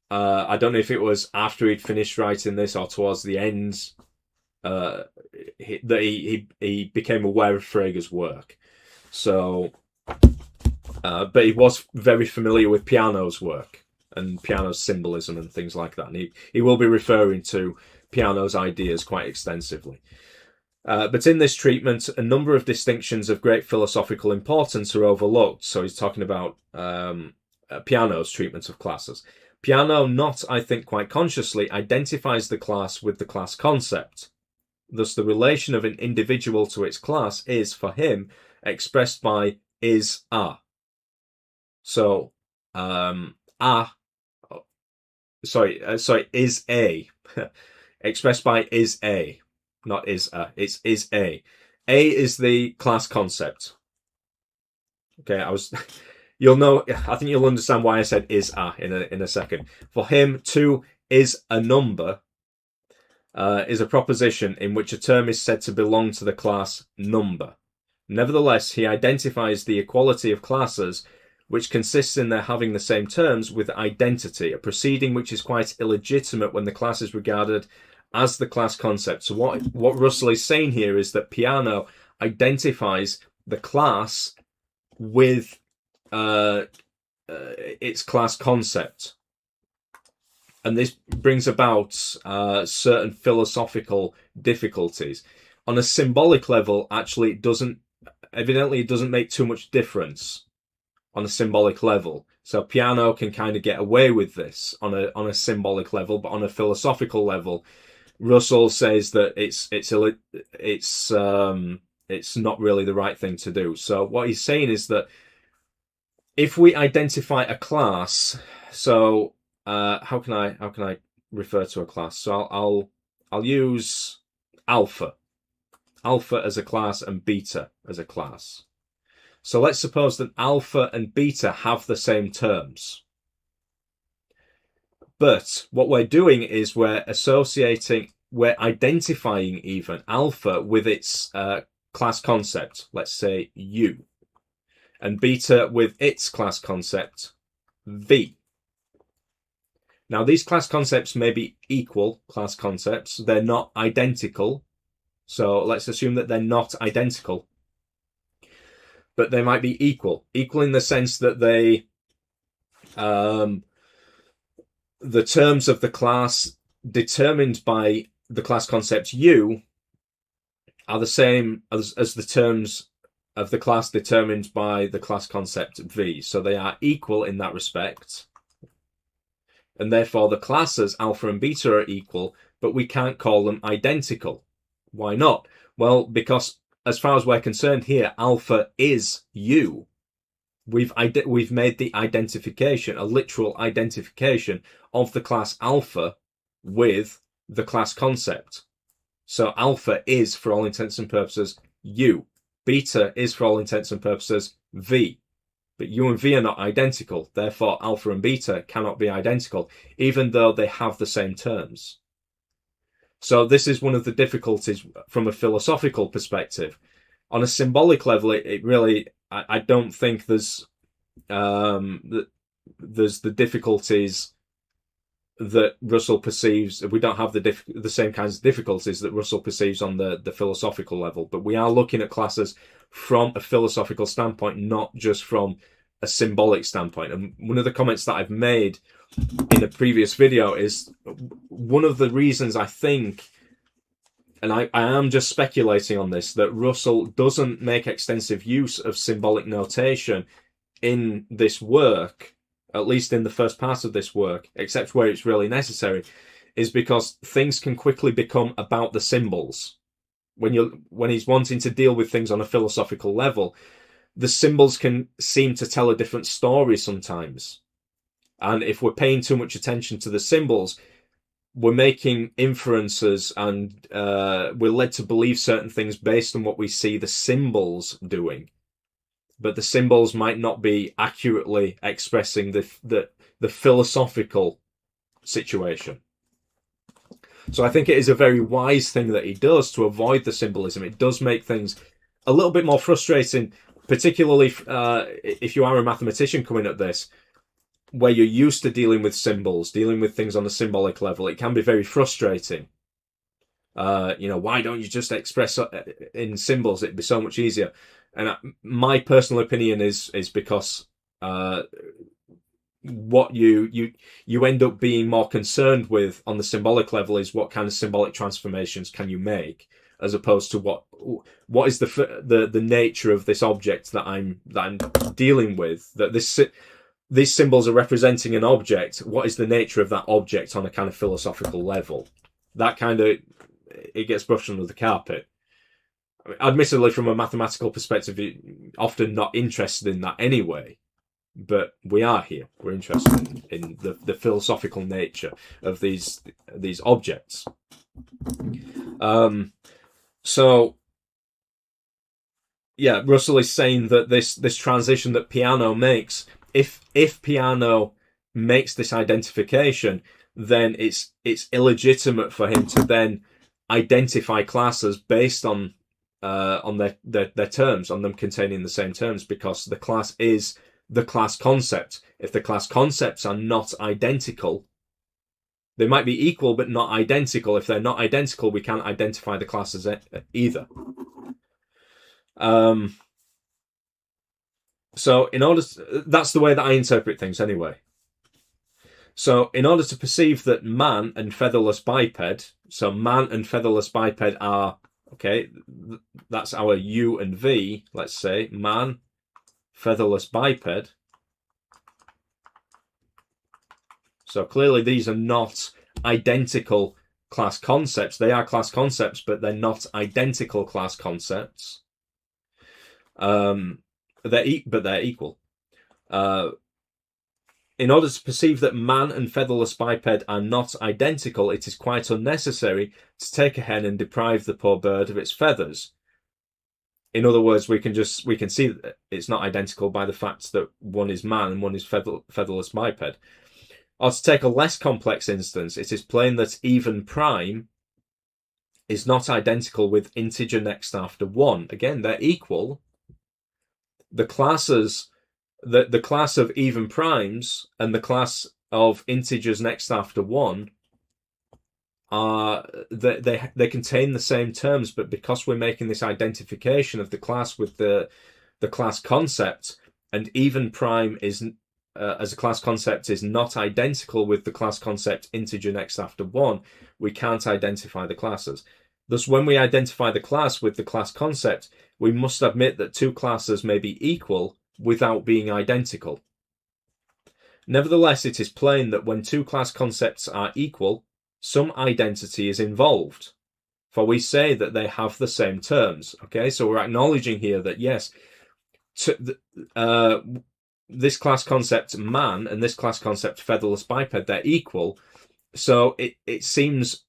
I don't know if it was after he'd finished writing this or towards the end, that he became aware of Frege's work. So, but he was very familiar with Peano's work and Peano's symbolism and things like that. And he will be referring to Peano's ideas quite extensively. But in this treatment, a number of distinctions of great philosophical importance are overlooked. So he's talking about Peano's treatment of classes. Peano, not, I think, quite consciously, identifies the class with the class concept. Thus, the relation of an individual to its class is, for him, expressed by is a. So, is a. Expressed by is a, not is a. It's is a. A is the class concept. Okay, you'll know. I think you'll understand why I said is a in a second. For him, 2 is a number. Is a proposition in which a term is said to belong to the class number. Nevertheless, he identifies the equality of classes, which consists in their having the same terms, with identity, a proceeding which is quite illegitimate when the class is regarded as the class concept. So what Russell is saying here is that Peano identifies the class with its class concept. And this brings about certain philosophical difficulties. On a symbolic level, actually, it doesn't make too much difference on a symbolic level. So Peano can kind of get away with this on a symbolic level, but on a philosophical level, Russell says that it's not really the right thing to do. So what he's saying is that if we identify a class, so how can I refer to a class? So I'll use alpha as a class and beta as a class. So let's suppose that alpha and beta have the same terms. But what we're doing is we're identifying even alpha with its class concept, let's say U, and beta with its class concept, V. Now, these class concepts may be equal class concepts. They're not identical. So let's assume that they're not identical. but they might be equal. Equal in the sense that they, the terms of the class determined by the class concept U are the same as the terms of the class determined by the class concept V. So they are equal in that respect. And therefore the classes alpha and beta are equal, but we can't call them identical. Why not? Well, because as far as we're concerned here, alpha is U. We've made the identification, a literal identification of the class alpha with the class concept. So alpha is, for all intents and purposes, U. Beta is, for all intents and purposes, V. But U and V are not identical. Therefore, alpha and beta cannot be identical, even though they have the same terms. So this is one of the difficulties from a philosophical perspective. On a symbolic level, it really, I don't think there's the difficulties that Russell perceives. We don't have the same kinds of difficulties that Russell perceives on the philosophical level. But we are looking at classes from a philosophical standpoint, not just from a symbolic standpoint. And one of the comments that I've made in a previous video is one of the reasons I think, and I am just speculating on this, that Russell doesn't make extensive use of symbolic notation in this work, at least in the first part of this work, except where it's really necessary, is because things can quickly become about the symbols. When he's wanting to deal with things on a philosophical level, the symbols can seem to tell a different story sometimes. And if we're paying too much attention to the symbols, we're making inferences and we're led to believe certain things based on what we see the symbols doing. But the symbols might not be accurately expressing the philosophical situation. So I think it is a very wise thing that he does to avoid the symbolism. It does make things a little bit more frustrating, particularly if you are a mathematician coming at this, where you're used to dealing with symbols, dealing with things on a symbolic level. It can be very frustrating. Why don't you just express in symbols? It'd be so much easier. And my personal opinion is because what you end up being more concerned with on the symbolic level is what kind of symbolic transformations can you make, as opposed to what is the nature of this object that I'm dealing with. That these symbols are representing an object. What is the nature of that object on a kind of philosophical level? That kind of, it gets brushed under the carpet. I mean, admittedly, from a mathematical perspective, you're often not interested in that anyway. But we are here. We're interested in the philosophical nature of these objects. So yeah, Russell is saying that this transition that Peano makes, if Peano makes this identification, then it's illegitimate for him to then identify classes based on their terms, on them containing the same terms, because the class is the class concept. If the class concepts are not identical, they might be equal but not identical. If they're not identical, we can't identify the classes either. So that's the way that I interpret things anyway. So in order to perceive that man and featherless biped, so man and featherless biped are, okay, that's our U and V, let's say, man, featherless biped. So clearly these are not identical class concepts. They are class concepts, but they're not identical class concepts. They're equal. In order to perceive that man and featherless biped are not identical, it is quite unnecessary to take a hen and deprive the poor bird of its feathers. In other words, we can see that it's not identical by the fact that one is man and one is featherless biped. Or to take a less complex instance, it is plain that even prime is not identical with integer next after 1. Again, they're equal. The classes, the class of even primes and the class of integers next after 1 are they contain the same terms, but because we're making this identification of the class with the the class concept, and even prime is as a class concept is not identical with the class concept integer next after 1, we can't identify the classes. Thus, when we identify the class with the class concept, we must admit that two classes may be equal without being identical. Nevertheless, it is plain that when two class concepts are equal, some identity is involved, for we say that they have the same terms. Okay, so we're acknowledging here that yes, this class concept man and this class concept featherless biped, they're equal. So it seems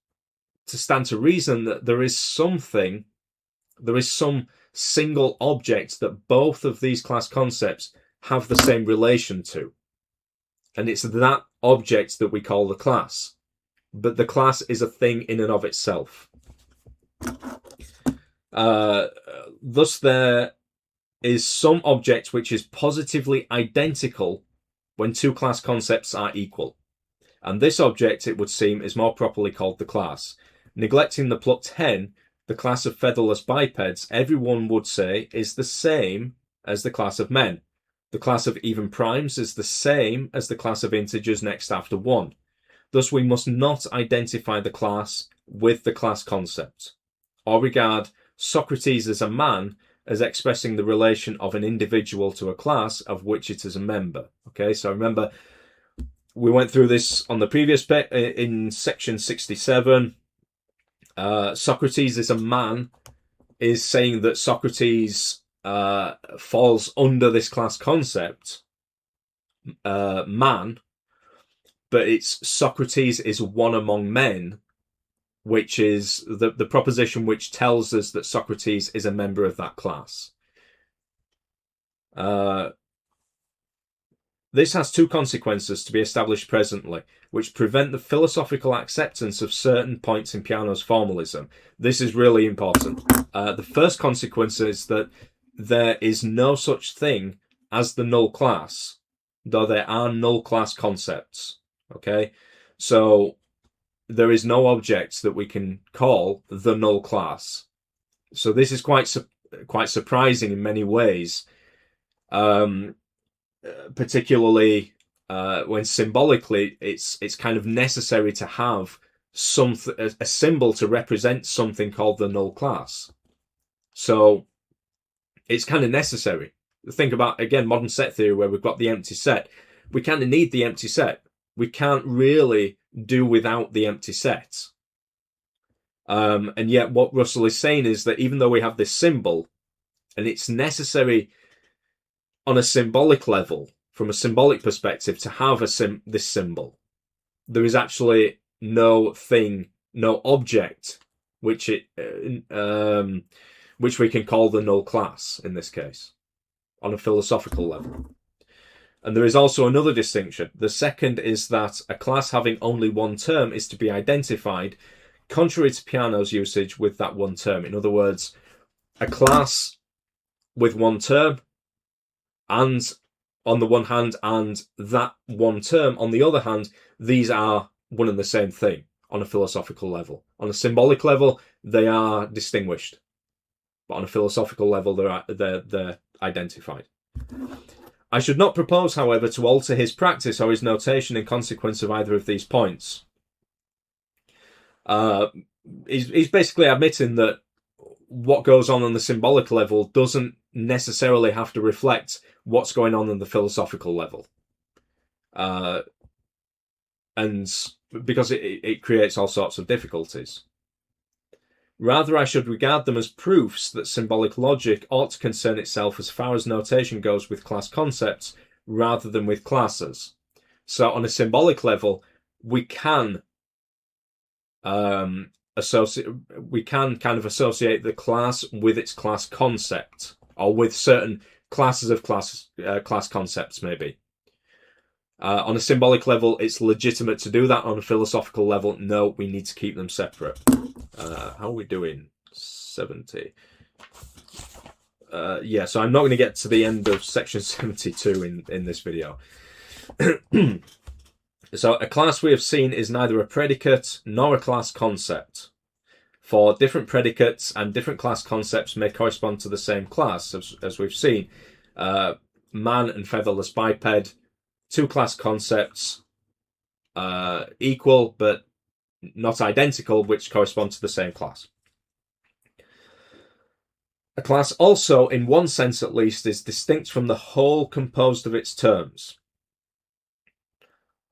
to stand to reason that there is some single object that both of these class concepts have the same relation to. And it's that object that we call the class. But the class is a thing in and of itself. Thus, there is some object which is positively identical when two class concepts are equal. And this object, it would seem, is more properly called the class. Neglecting the plucked hen, the class of featherless bipeds, everyone would say, is the same as the class of men. The class of even primes is the same as the class of integers next after 1. Thus, we must not identify the class with the class concept, or regard Socrates as a man as expressing the relation of an individual to a class of which it is a member. Okay, so remember, we went through this on the previous bit in section 67. Socrates is a man is saying that Socrates falls under this class concept, man, but it's Socrates is one among men, which is the proposition which tells us that Socrates is a member of that class. This has two consequences to be established presently, which prevent the philosophical acceptance of certain points in Peano's formalism. This is really important. The first consequence is that there is no such thing as the null class, though there are null class concepts. Okay, so there is no object that we can call the null class. So this is quite surprising in many ways, particularly when symbolically it's kind of necessary to have a symbol to represent something called the null class. So it's kind of necessary. Think about, again, modern set theory where we've got the empty set. We kind of need the empty set. We can't really do without the empty set. And yet what Russell is saying is that even though we have this symbol, and it's necessary on a symbolic level, from a symbolic perspective, to have this symbol, there is actually no object which we can call the null class in this case, on a philosophical level. And there is also another distinction. The second is that a class having only one term is to be identified, contrary to Peano's usage, with that one term. In other words, a class with one term, and on the one hand, and that one term on the other hand, these are one and the same thing on a philosophical level. On a symbolic level, they are distinguished, but on a philosophical level, they're identified. I should not propose, however, to alter his practice or his notation in consequence of either of these points. He's basically admitting that what goes on the symbolic level doesn't necessarily have to reflect what's going on the philosophical level. And because it creates all sorts of difficulties. Rather, I should regard them as proofs that symbolic logic ought to concern itself as far as notation goes with class concepts rather than with classes. So on a symbolic level, we can associate the class with its class concept, or with certain classes of class concepts, maybe. On a symbolic level, it's legitimate to do that. On a philosophical level, no, we need to keep them separate. How are we doing? 70. Yeah, so I'm not going to get to the end of section 72 in this video. So a class we have seen is neither a predicate nor a class concept. for different predicates and different class concepts may correspond to the same class, as we've seen. Man and featherless biped, two class concepts, equal but not identical, which correspond to the same class. A class also, in one sense at least, is distinct from the whole composed of its terms.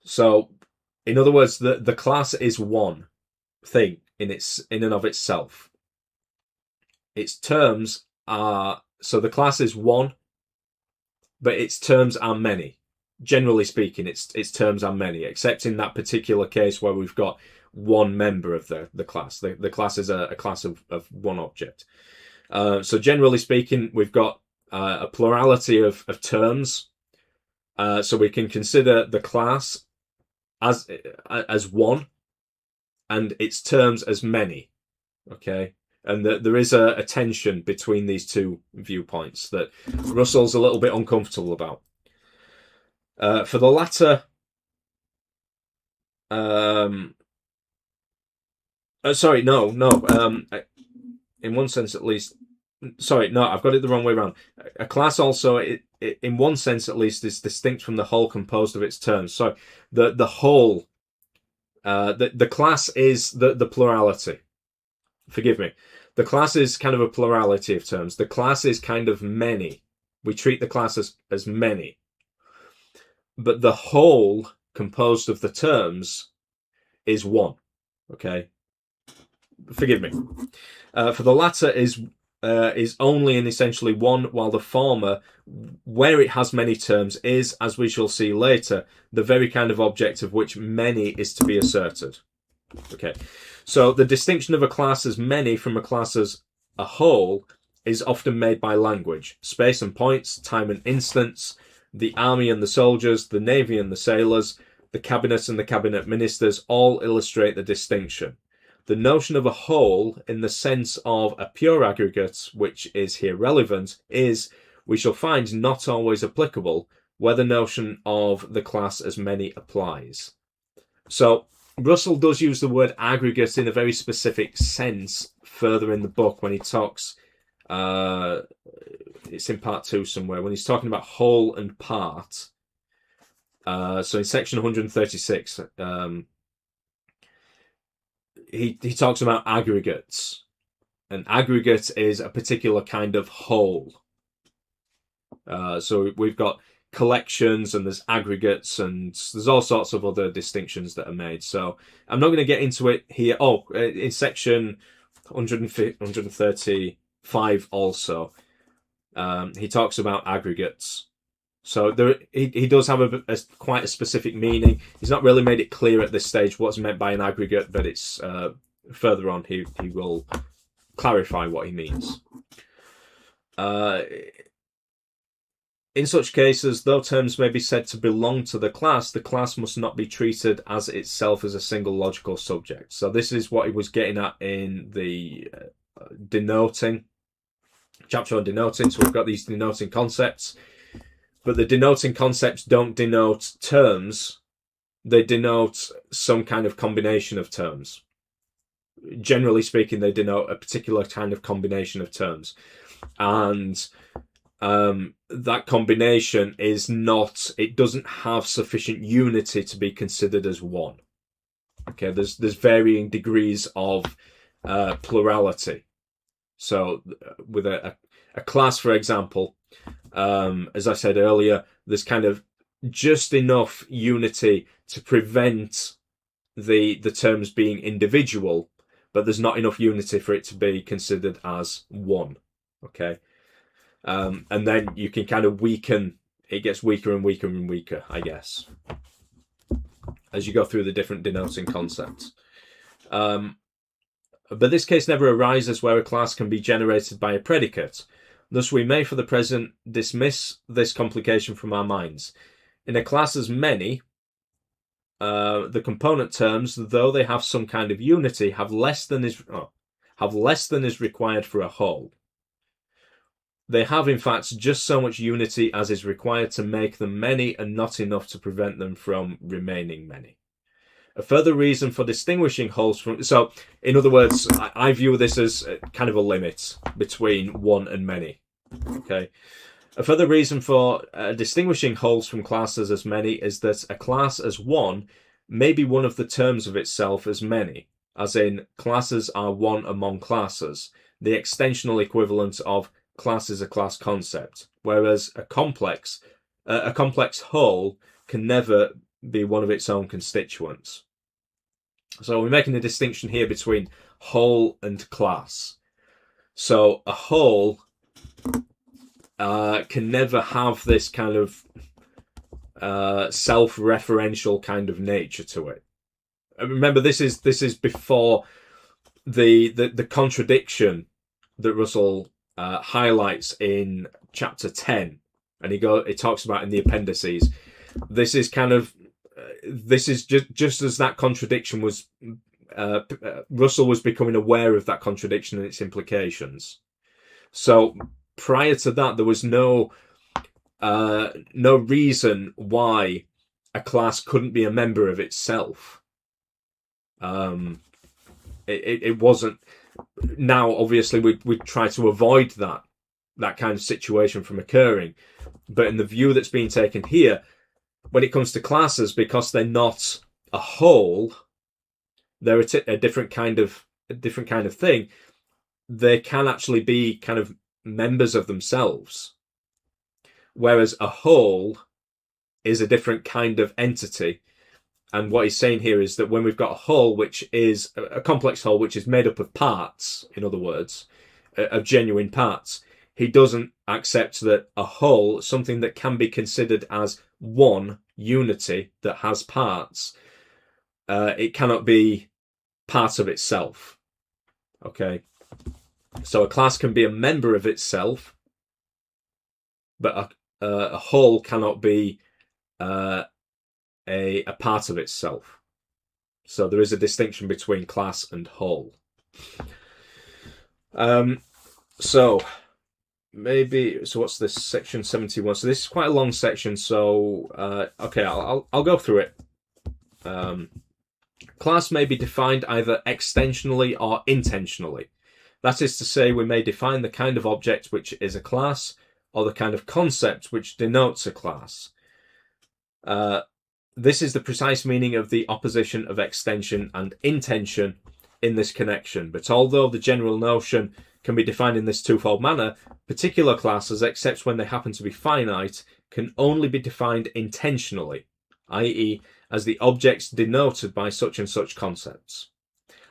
So, in other words, the class is one thing in and of itself. Its terms are, so the class is one, but its terms are many. Generally speaking, its terms are many, except in that particular case where we've got one member of the class. The class is a class of one object. So generally speaking, we've got a plurality of terms. So we can consider the class as one and its terms as many. Okay, and there is a tension between these two viewpoints that Russell's a little bit uncomfortable about. For the latter, sorry, no. In one sense, at least. Sorry, no, I've got it the wrong way around. A class also, in one sense at least, is distinct from the whole composed of its terms. So the whole, the class is the plurality. Forgive me. The class is kind of a plurality of terms. The class is kind of many. We treat the class as many. But the whole composed of the terms is one. Okay? Forgive me. For the latter is only and essentially one, while the former, where it has many terms, is, as we shall see later, the very kind of object of which many is to be asserted. Okay, so the distinction of a class as many from a class as a whole is often made by language. Space and points, time and instants, the army and the soldiers, the navy and the sailors, the cabinet and the cabinet ministers all illustrate the distinction. The notion of a whole, in the sense of a pure aggregate, which is here relevant, is, we shall find, not always applicable where the notion of the class as many applies. So Russell does use the word aggregate in a very specific sense further in the book when he talks, it's in part 2 somewhere, when he's talking about whole and part. So in section 136, he talks about aggregates. An aggregate is a particular kind of whole. So we've got collections and there's aggregates and there's all sorts of other distinctions that are made. So I'm not going to get into it here. Oh, in section 135 also, he talks about aggregates. So he does have quite a specific meaning. He's not really made it clear at this stage what's meant by an aggregate, but it's further on he will clarify what he means. In such cases, though terms may be said to belong to the class must not be treated as itself as a single logical subject. So this is what he was getting at in the denoting, chapter on denoting. So we've got these denoting concepts, but the denoting concepts don't denote terms. They denote some kind of combination of terms. Generally speaking, they denote a particular kind of combination of terms. And that combination is not, it doesn't have sufficient unity to be considered as one. Okay, there's varying degrees of plurality. So with a class, for example, as I said earlier, there's kind of just enough unity to prevent the terms being individual, but there's not enough unity for it to be considered as one. Okay. And then you can kind of weaken, it gets weaker and weaker and weaker, I guess, as you go through the different denoting concepts. But this case never arises where a class can be generated by a predicate. Thus, we may, for the present, dismiss this complication from our minds. In a class as many, the component terms, though they have some kind of unity, have less than is required for a whole. They have, in fact, just so much unity as is required to make them many and not enough to prevent them from remaining many. A further reason for distinguishing wholes from... So, in other words, I view this as kind of a limit between one and many. Okay. A further reason for distinguishing wholes from classes as many is that a class as one may be one of the terms of itself as many, as in classes are one among classes, the extensional equivalent of class is a class concept, whereas a complex whole can never be one of its own constituents. So we're making a distinction here between whole and class. So a whole can never have this kind of self-referential kind of nature to it. Remember, this is before the contradiction that Russell highlights in chapter 10, and he talks about in the appendices. This is kind of this is just as that contradiction was. Russell was becoming aware of that contradiction and its implications. So prior to that, there was no reason why a class couldn't be a member of itself. It wasn't. Now, obviously, we try to avoid that kind of situation from occurring. But in the view that's being taken here, when it comes to classes, because they're not a whole, they're a different kind of thing. They can actually be kind of members of themselves, whereas a whole is a different kind of entity. And what he's saying here is that when we've got a whole, which is a complex whole, which is made up of parts, in other words, of genuine parts, he doesn't accept that a whole, something that can be considered as one unity that has parts, it cannot be part of itself. Okay, so a class can be a member of itself, but a whole cannot be a part of itself. So there is a distinction between class and whole. So what's this, section 71? So this is quite a long section, so okay, I'll go through it. Class may be defined either extensionally or intentionally. That is to say, we may define the kind of object which is a class, or the kind of concept which denotes a class. This is the precise meaning of the opposition of extension and intension in this connection. But although the general notion can be defined in this twofold manner, particular classes, except when they happen to be finite, can only be defined intentionally, i.e., as the objects denoted by such and such concepts.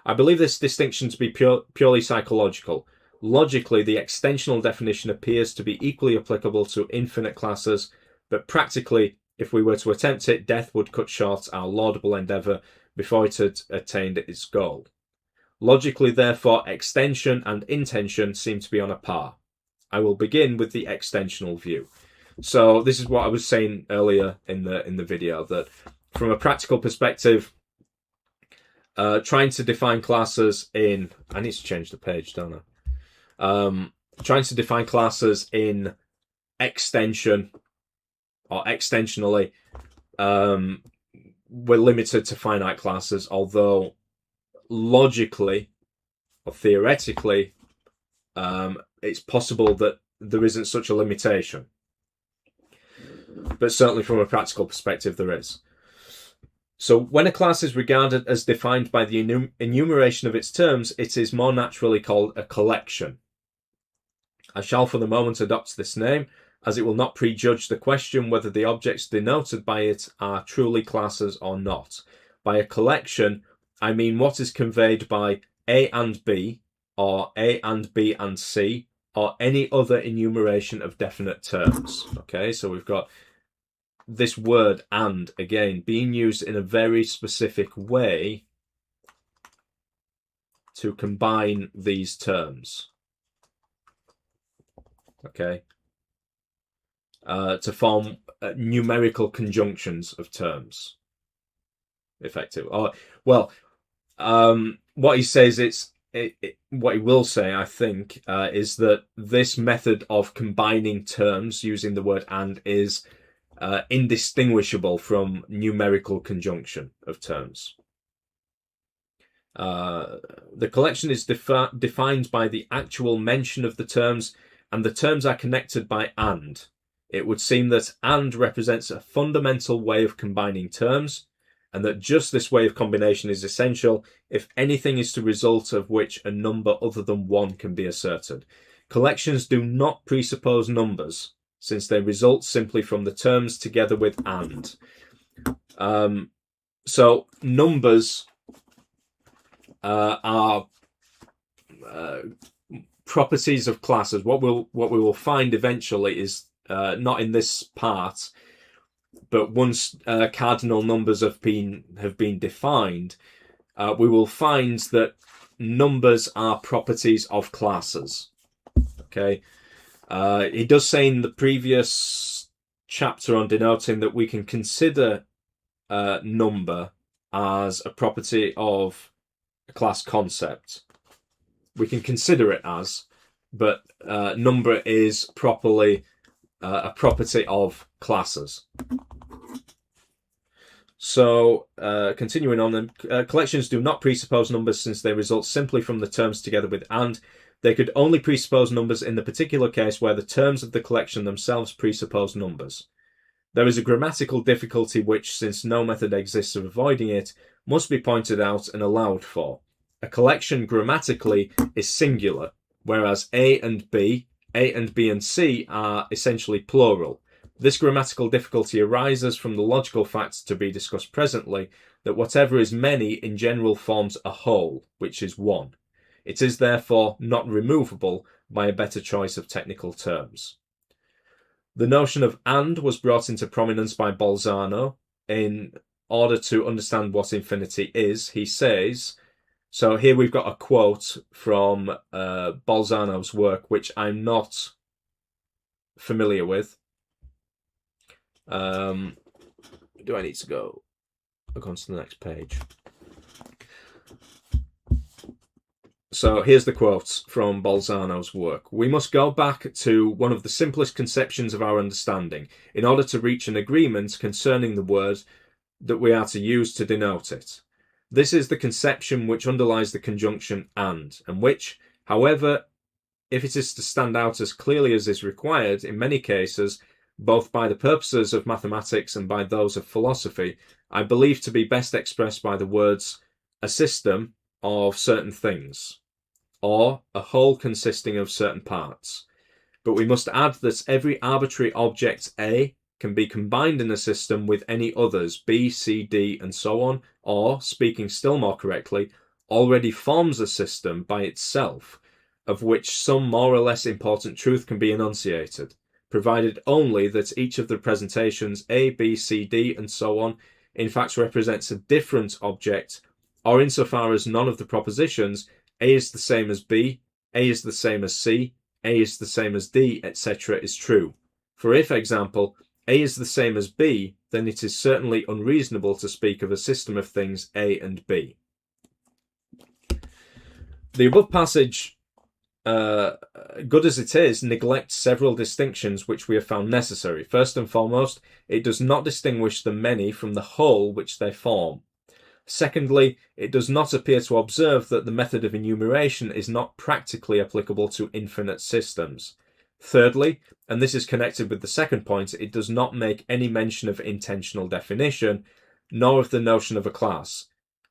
I believe this distinction to be purely psychological. Logically, the extensional definition appears to be equally applicable to infinite classes, but practically, if we were to attempt it, death would cut short our laudable endeavour before it had attained its goal. Logically, therefore, extension and intension seem to be on a par. I will begin with the extensional view. So this is what I was saying earlier in the video, that from a practical perspective, trying to define classes in... I need to change the page, don't I? Trying to define classes in extension or extensionally, we're limited to finite classes, although logically or theoretically, it's possible that there isn't such a limitation. But certainly from a practical perspective, there is. So when a class is regarded as defined by the enumeration of its terms, it is more naturally called a collection. I shall for the moment adopt this name, as it will not prejudge the question whether the objects denoted by it are truly classes or not. By a collection, I mean what is conveyed by A and B, or A and B and C, or any other enumeration of definite terms. Okay, so we've got this word "and" again being used in a very specific way to combine these terms. Okay. To form numerical conjunctions of terms, effective. What he says, what he will say, I think, is that this method of combining terms using the word "and" is indistinguishable from numerical conjunction of terms. The collection is defined by the actual mention of the terms, and the terms are connected by and. It would seem that and represents a fundamental way of combining terms, and that just this way of combination is essential if anything is to result of which a number other than one can be asserted. Collections do not presuppose numbers, since they result simply from the terms together with and. So numbers are properties of classes. What we will find eventually is not in this part, but once cardinal numbers have been defined, we will find that numbers are properties of classes. Okay, he does say in the previous chapter on denoting that we can consider number as a property of a class concept. We can consider it as, but number is properly a property of classes. So, continuing on, collections do not presuppose numbers since they result simply from the terms together with and. They could only presuppose numbers in the particular case where the terms of the collection themselves presuppose numbers. There is a grammatical difficulty which, since no method exists of avoiding it, must be pointed out and allowed for. A collection grammatically is singular, whereas A and B and C are essentially plural. This grammatical difficulty arises from the logical fact to be discussed presently that whatever is many in general forms a whole, which is one. It is therefore not removable by a better choice of technical terms. The notion of and was brought into prominence by Bolzano. In order to understand what infinity is, he says, so here we've got a quote from Bolzano's work, which I'm not familiar with. Do I need to go? I'll go on to the next page. So here's the quote from Bolzano's work. We must go back to one of the simplest conceptions of our understanding in order to reach an agreement concerning the word that we are to use to denote it. This is the conception which underlies the conjunction and which, however, if it is to stand out as clearly as is required, in many cases, both by the purposes of mathematics and by those of philosophy, I believe to be best expressed by the words a system of certain things, or a whole consisting of certain parts. But we must add that every arbitrary object A can be combined in a system with any others, B, C, D, and so on, or, speaking still more correctly, already forms a system by itself, of which some more or less important truth can be enunciated, provided only that each of the presentations A, B, C, D, and so on, in fact represents a different object, or insofar as none of the propositions A is the same as B, A is the same as C, A is the same as D, etc. is true. For if, example, A is the same as B, then it is certainly unreasonable to speak of a system of things A and B. The above passage, good as it is, neglects several distinctions which we have found necessary. First and foremost, it does not distinguish the many from the whole which they form. Secondly, it does not appear to observe that the method of enumeration is not practically applicable to infinite systems. Thirdly, and this is connected with the second point, it does not make any mention of intentional definition, nor of the notion of a class.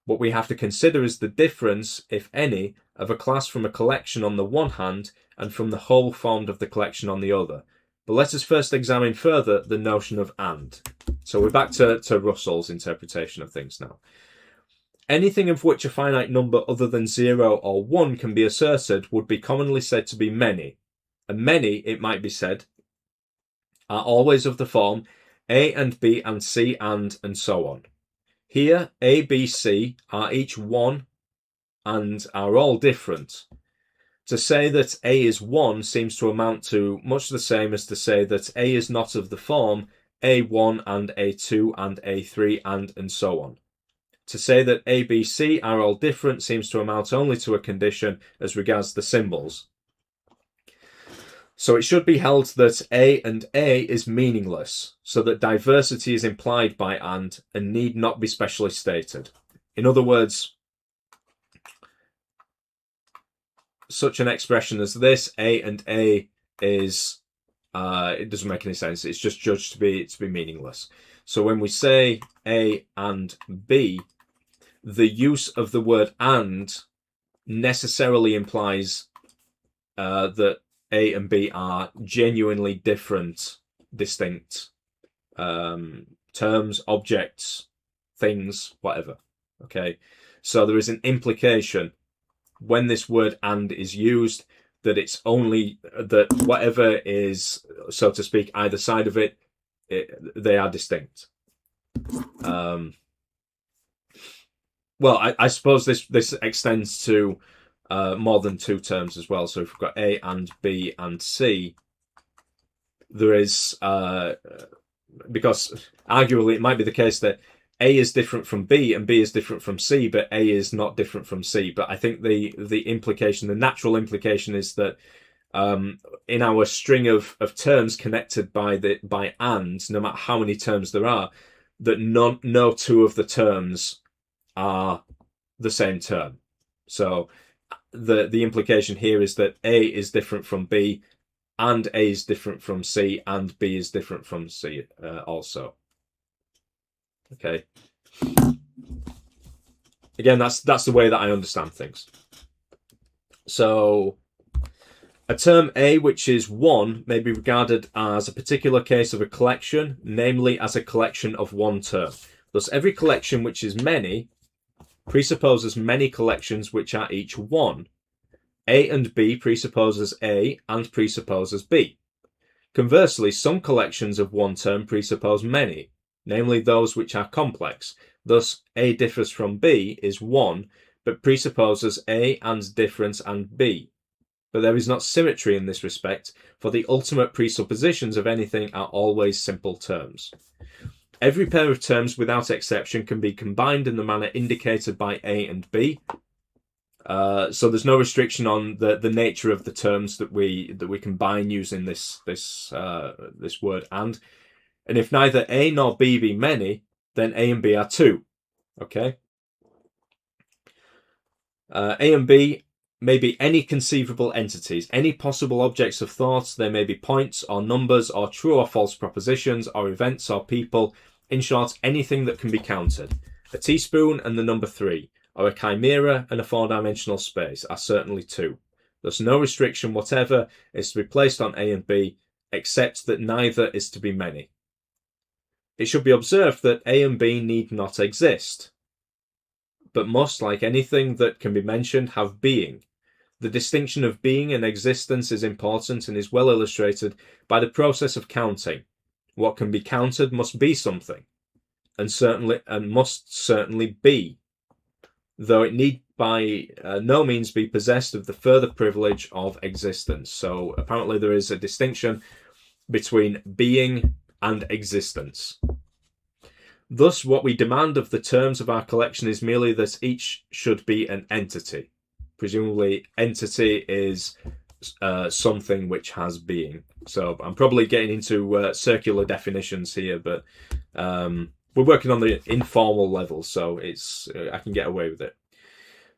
What we have to consider is the difference, if any, of a class from a collection on the one hand and from the whole formed of the collection on the other. But let us first examine further the notion of and. So we're back to Russell's interpretation of things now. Anything of which a finite number other than 0 or 1 can be asserted would be commonly said to be many. And many, it might be said, are always of the form A and B and C and so on. Here, A, B, C are each one and are all different. To say that A is 1 seems to amount to much the same as to say that A is not of the form A1 and A2 and A3 and so on. To say that A, B, C are all different seems to amount only to a condition as regards the symbols. So it should be held that A and A is meaningless, so that diversity is implied by and need not be specially stated. In other words, such an expression as this, A and A, is it doesn't make any sense. It's just judged to be meaningless. So when we say A and B, the use of the word and necessarily implies that A and B are genuinely different, distinct terms, objects, things, whatever. Okay, so there is an implication when this word and is used that it's only that whatever is, so to speak, either side of it, they are distinct. Well, I suppose this extends to more than two terms as well. So if we've got A and B and C, there is because arguably it might be the case that A is different from B and B is different from C, but A is not different from C. But I think the implication, the natural implication, is that in our string of terms connected by and, no matter how many terms there are, that no two of the terms are the same term. So the implication here is that A is different from B, and A is different from C, and B is different from C also. Okay. Again, that's the way that I understand things. So a term A which is one may be regarded as a particular case of a collection, namely as a collection of one term. Thus, every collection which is many presupposes many collections which are each one. A and B presupposes A and presupposes B. Conversely, some collections of one term presuppose many, namely those which are complex. Thus, A differs from B is one, but presupposes A and difference and B. But there is not symmetry in this respect, for the ultimate presuppositions of anything are always simple terms. Every pair of terms without exception can be combined in the manner indicated by A and B. So there's no restriction on the nature of the terms that we combine using this word and if neither A nor B be many, then A and B are two. Okay. A and B may be any conceivable entities, any possible objects of thought. They may be points or numbers or true or false propositions or events or people. In short, anything that can be counted. A teaspoon and the number 3, or a chimera and a 4-dimensional space are certainly two. Thus, no restriction whatever is to be placed on A and B, except that neither is to be many. It should be observed that A and B need not exist, but must, like anything that can be mentioned, have being. The distinction of being and existence is important and is well illustrated by the process of counting. What can be counted must be something, and must certainly be, though it need by no means be possessed of the further privilege of existence. So apparently there is a distinction between being and existence. Thus, what we demand of the terms of our collection is merely that each should be an entity. Presumably, entity is something which has being. So I'm probably getting into circular definitions here, but we're working on the informal level, so I can get away with it.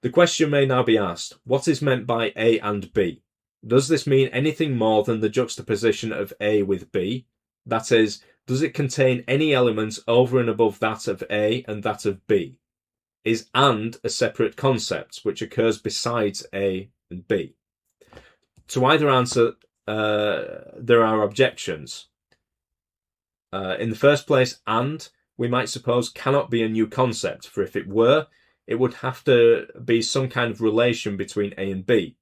The question may now be asked, what is meant by A and B? Does this mean anything more than the juxtaposition of A with B? That is, does it contain any elements over and above that of A and that of B? Is and a separate concept which occurs besides A and B? To either answer, there are objections. In the first place, and, we might suppose, cannot be a new concept, for if it were, it would have to be some kind of relation between A and B.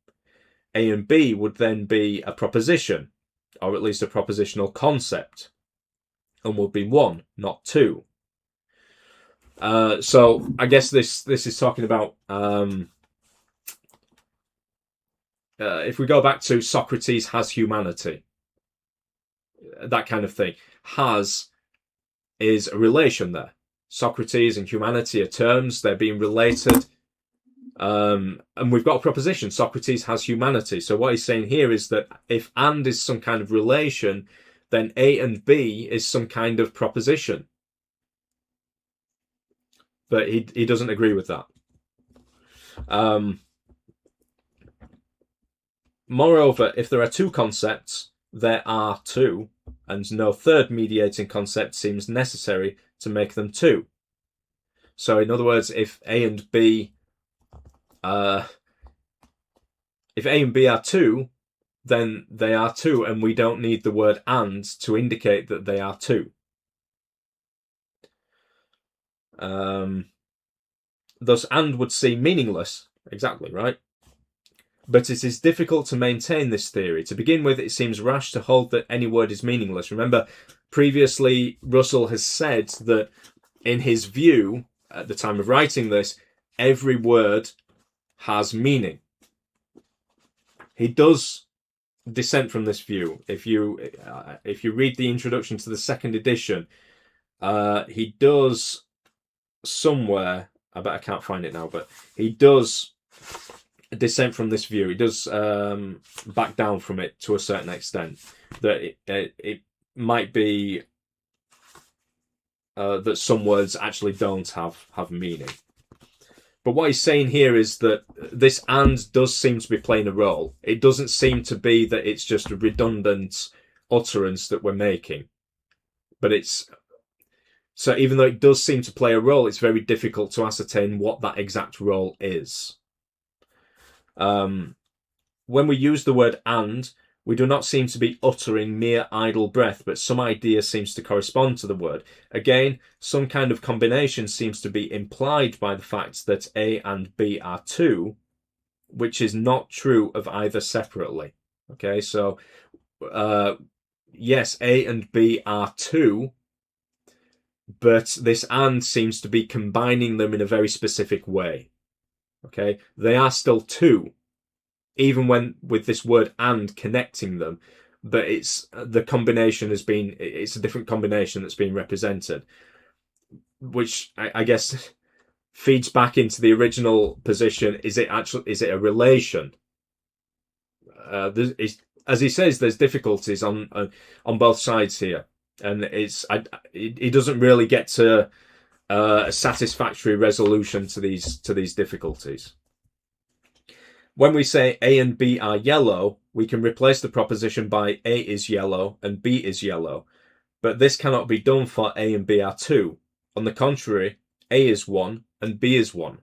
A and B would then be a proposition, or at least a propositional concept, and would be one, not two. So I guess this is talking about if we go back to Socrates has humanity, that kind of thing. Has is a relation there. Socrates and humanity are terms, they're being related. And we've got a proposition, Socrates has humanity. So what he's saying here is that if and is some kind of relation, then A and B is some kind of proposition. But he doesn't agree with that. Moreover, if there are two concepts, there are two, and no third mediating concept seems necessary to make them two. So in other words, if A and B are two, then they are two, and we don't need the word and to indicate that they are two. Thus, and would seem meaningless. Exactly, right? But it is difficult to maintain this theory. To begin with, it seems rash to hold that any word is meaningless. Remember, previously, Russell has said that in his view, at the time of writing this, every word has meaning. He does dissent from this view. If you read the introduction to the second edition, he does somewhere, I bet I can't find it now, but he does dissent from this view. He does back down from it to a certain extent, that it might be that some words actually don't have meaning. But what he's saying here is that this and does seem to be playing a role. It doesn't seem to be that it's just a redundant utterance that we're making. But so even though it does seem to play a role, it's very difficult to ascertain what that exact role is. When we use the word and, we do not seem to be uttering mere idle breath, but some idea seems to correspond to the word. Again, some kind of combination seems to be implied by the fact that A and B are two, which is not true of either separately. Okay, so yes, A and B are two, but this and seems to be combining them in a very specific way. Okay, they are still two, even when with this word and connecting them, but it's the combination it's a different combination that's being represented, which I guess feeds back into the original position. Is it a relation? As he says, there's difficulties on both sides here, and he doesn't really get to a satisfactory resolution to these difficulties. When we say A and B are yellow, we can replace the proposition by A is yellow and B is yellow. But this cannot be done for A and B are two. On the contrary, A is one and B is one.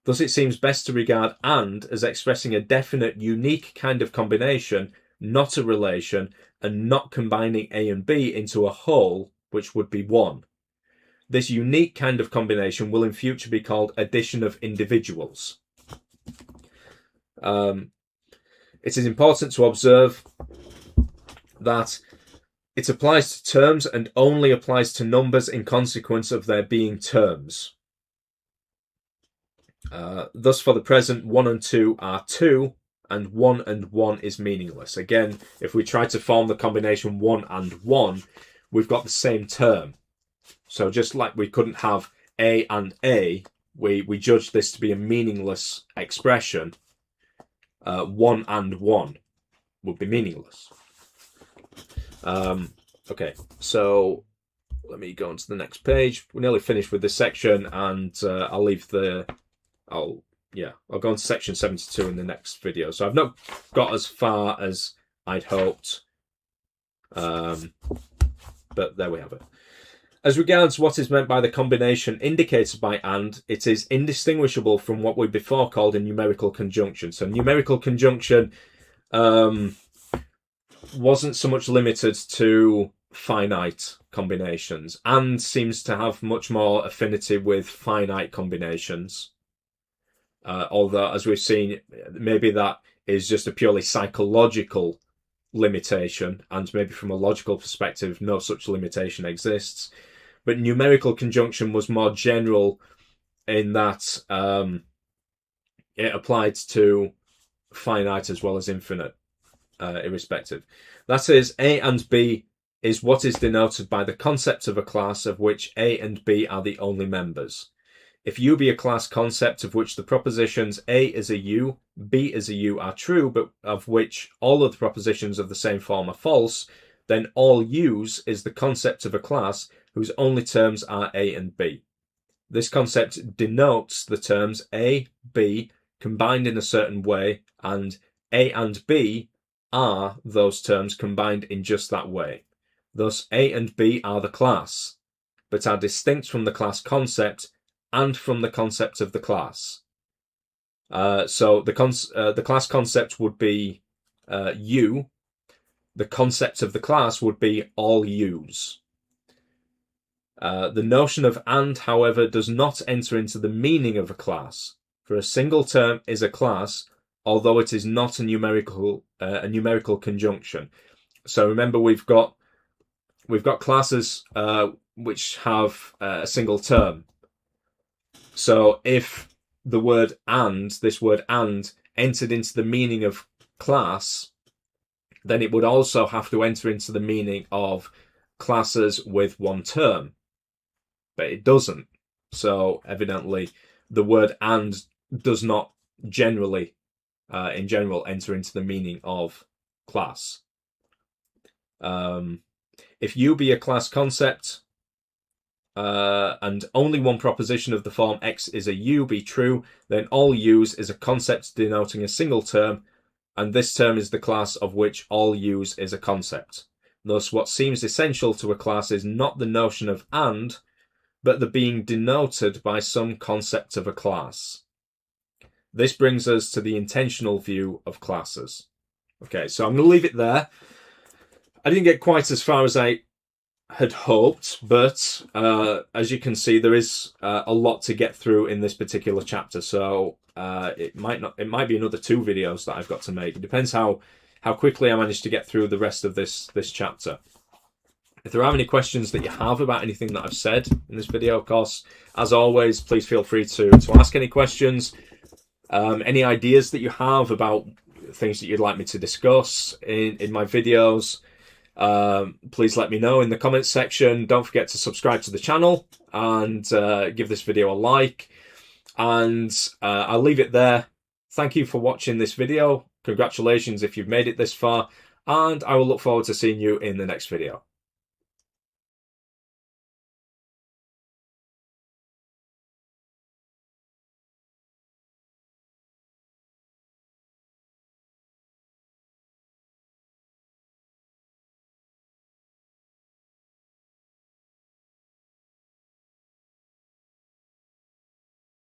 Thus it seems best to regard and as expressing a definite, unique kind of combination, not a relation, and not combining A and B into a whole, which would be one. This unique kind of combination will in future be called addition of individuals. It is important to observe that it applies to terms and only applies to numbers in consequence of their being terms. Thus, for the present, 1 and 2 are 2, and 1 and 1 is meaningless. Again, if we try to form the combination 1 and 1, we've got the same term. So just like we couldn't have A and A, we judge this to be a meaningless expression. 1 and 1 would be meaningless. Okay, so let me go on to the next page. We're nearly finished with this section, and I'll go on to section 72 in the next video. So I've not got as far as I'd hoped, but there we have it. As regards what is meant by the combination indicated by and, it is indistinguishable from what we before called a numerical conjunction. So numerical conjunction wasn't so much limited to finite combinations, and seems to have much more affinity with finite combinations. Although, as we've seen, maybe that is just a purely psychological limitation, and maybe from a logical perspective, no such limitation exists. But numerical conjunction was more general in that it applied to finite as well as infinite, irrespective. That is, A and B is what is denoted by the concept of a class of which A and B are the only members. If U be a class concept of which the propositions A is a U, B is a U are true, but of which all of the propositions of the same form are false, then all U's is the concept of a class whose only terms are A and B. This concept denotes the terms A, B combined in a certain way, and A and B are those terms combined in just that way. Thus, A and B are the class, but are distinct from the class concept and from the concept of the class. So the class concept would be U. The concept of the class would be all U's. The notion of and, however, does not enter into the meaning of a class, for a single term is a class, although it is not a numerical conjunction. So remember, we've got classes which have a single term. So if the word and, this word and, entered into the meaning of class, then it would also have to enter into the meaning of classes with one term. But it doesn't. So evidently the word and does not generally, in general, enter into the meaning of class. If U be a class concept, and only one proposition of the form X is a U be true, then all U's is a concept denoting a single term, and this term is the class of which all U's is a concept. Thus, what seems essential to a class is not the notion of and, but the being denoted by some concept of a class. This brings us to the intentional view of classes. Okay, so I'm going to leave it there. I didn't get quite as far as I had hoped, but as you can see, there is a lot to get through in this particular chapter. So it might be another 2 videos that I've got to make. It depends how quickly I manage to get through the rest of this chapter. If there are any questions that you have about anything that I've said in this video, of course, as always, please feel free to ask any questions. Any ideas that you have about things that you'd like me to discuss in my videos, please let me know in the comments section. Don't forget to subscribe to the channel and give this video a like. And I'll leave it there. Thank you for watching this video. Congratulations if you've made it this far. And I will look forward to seeing you in the next video.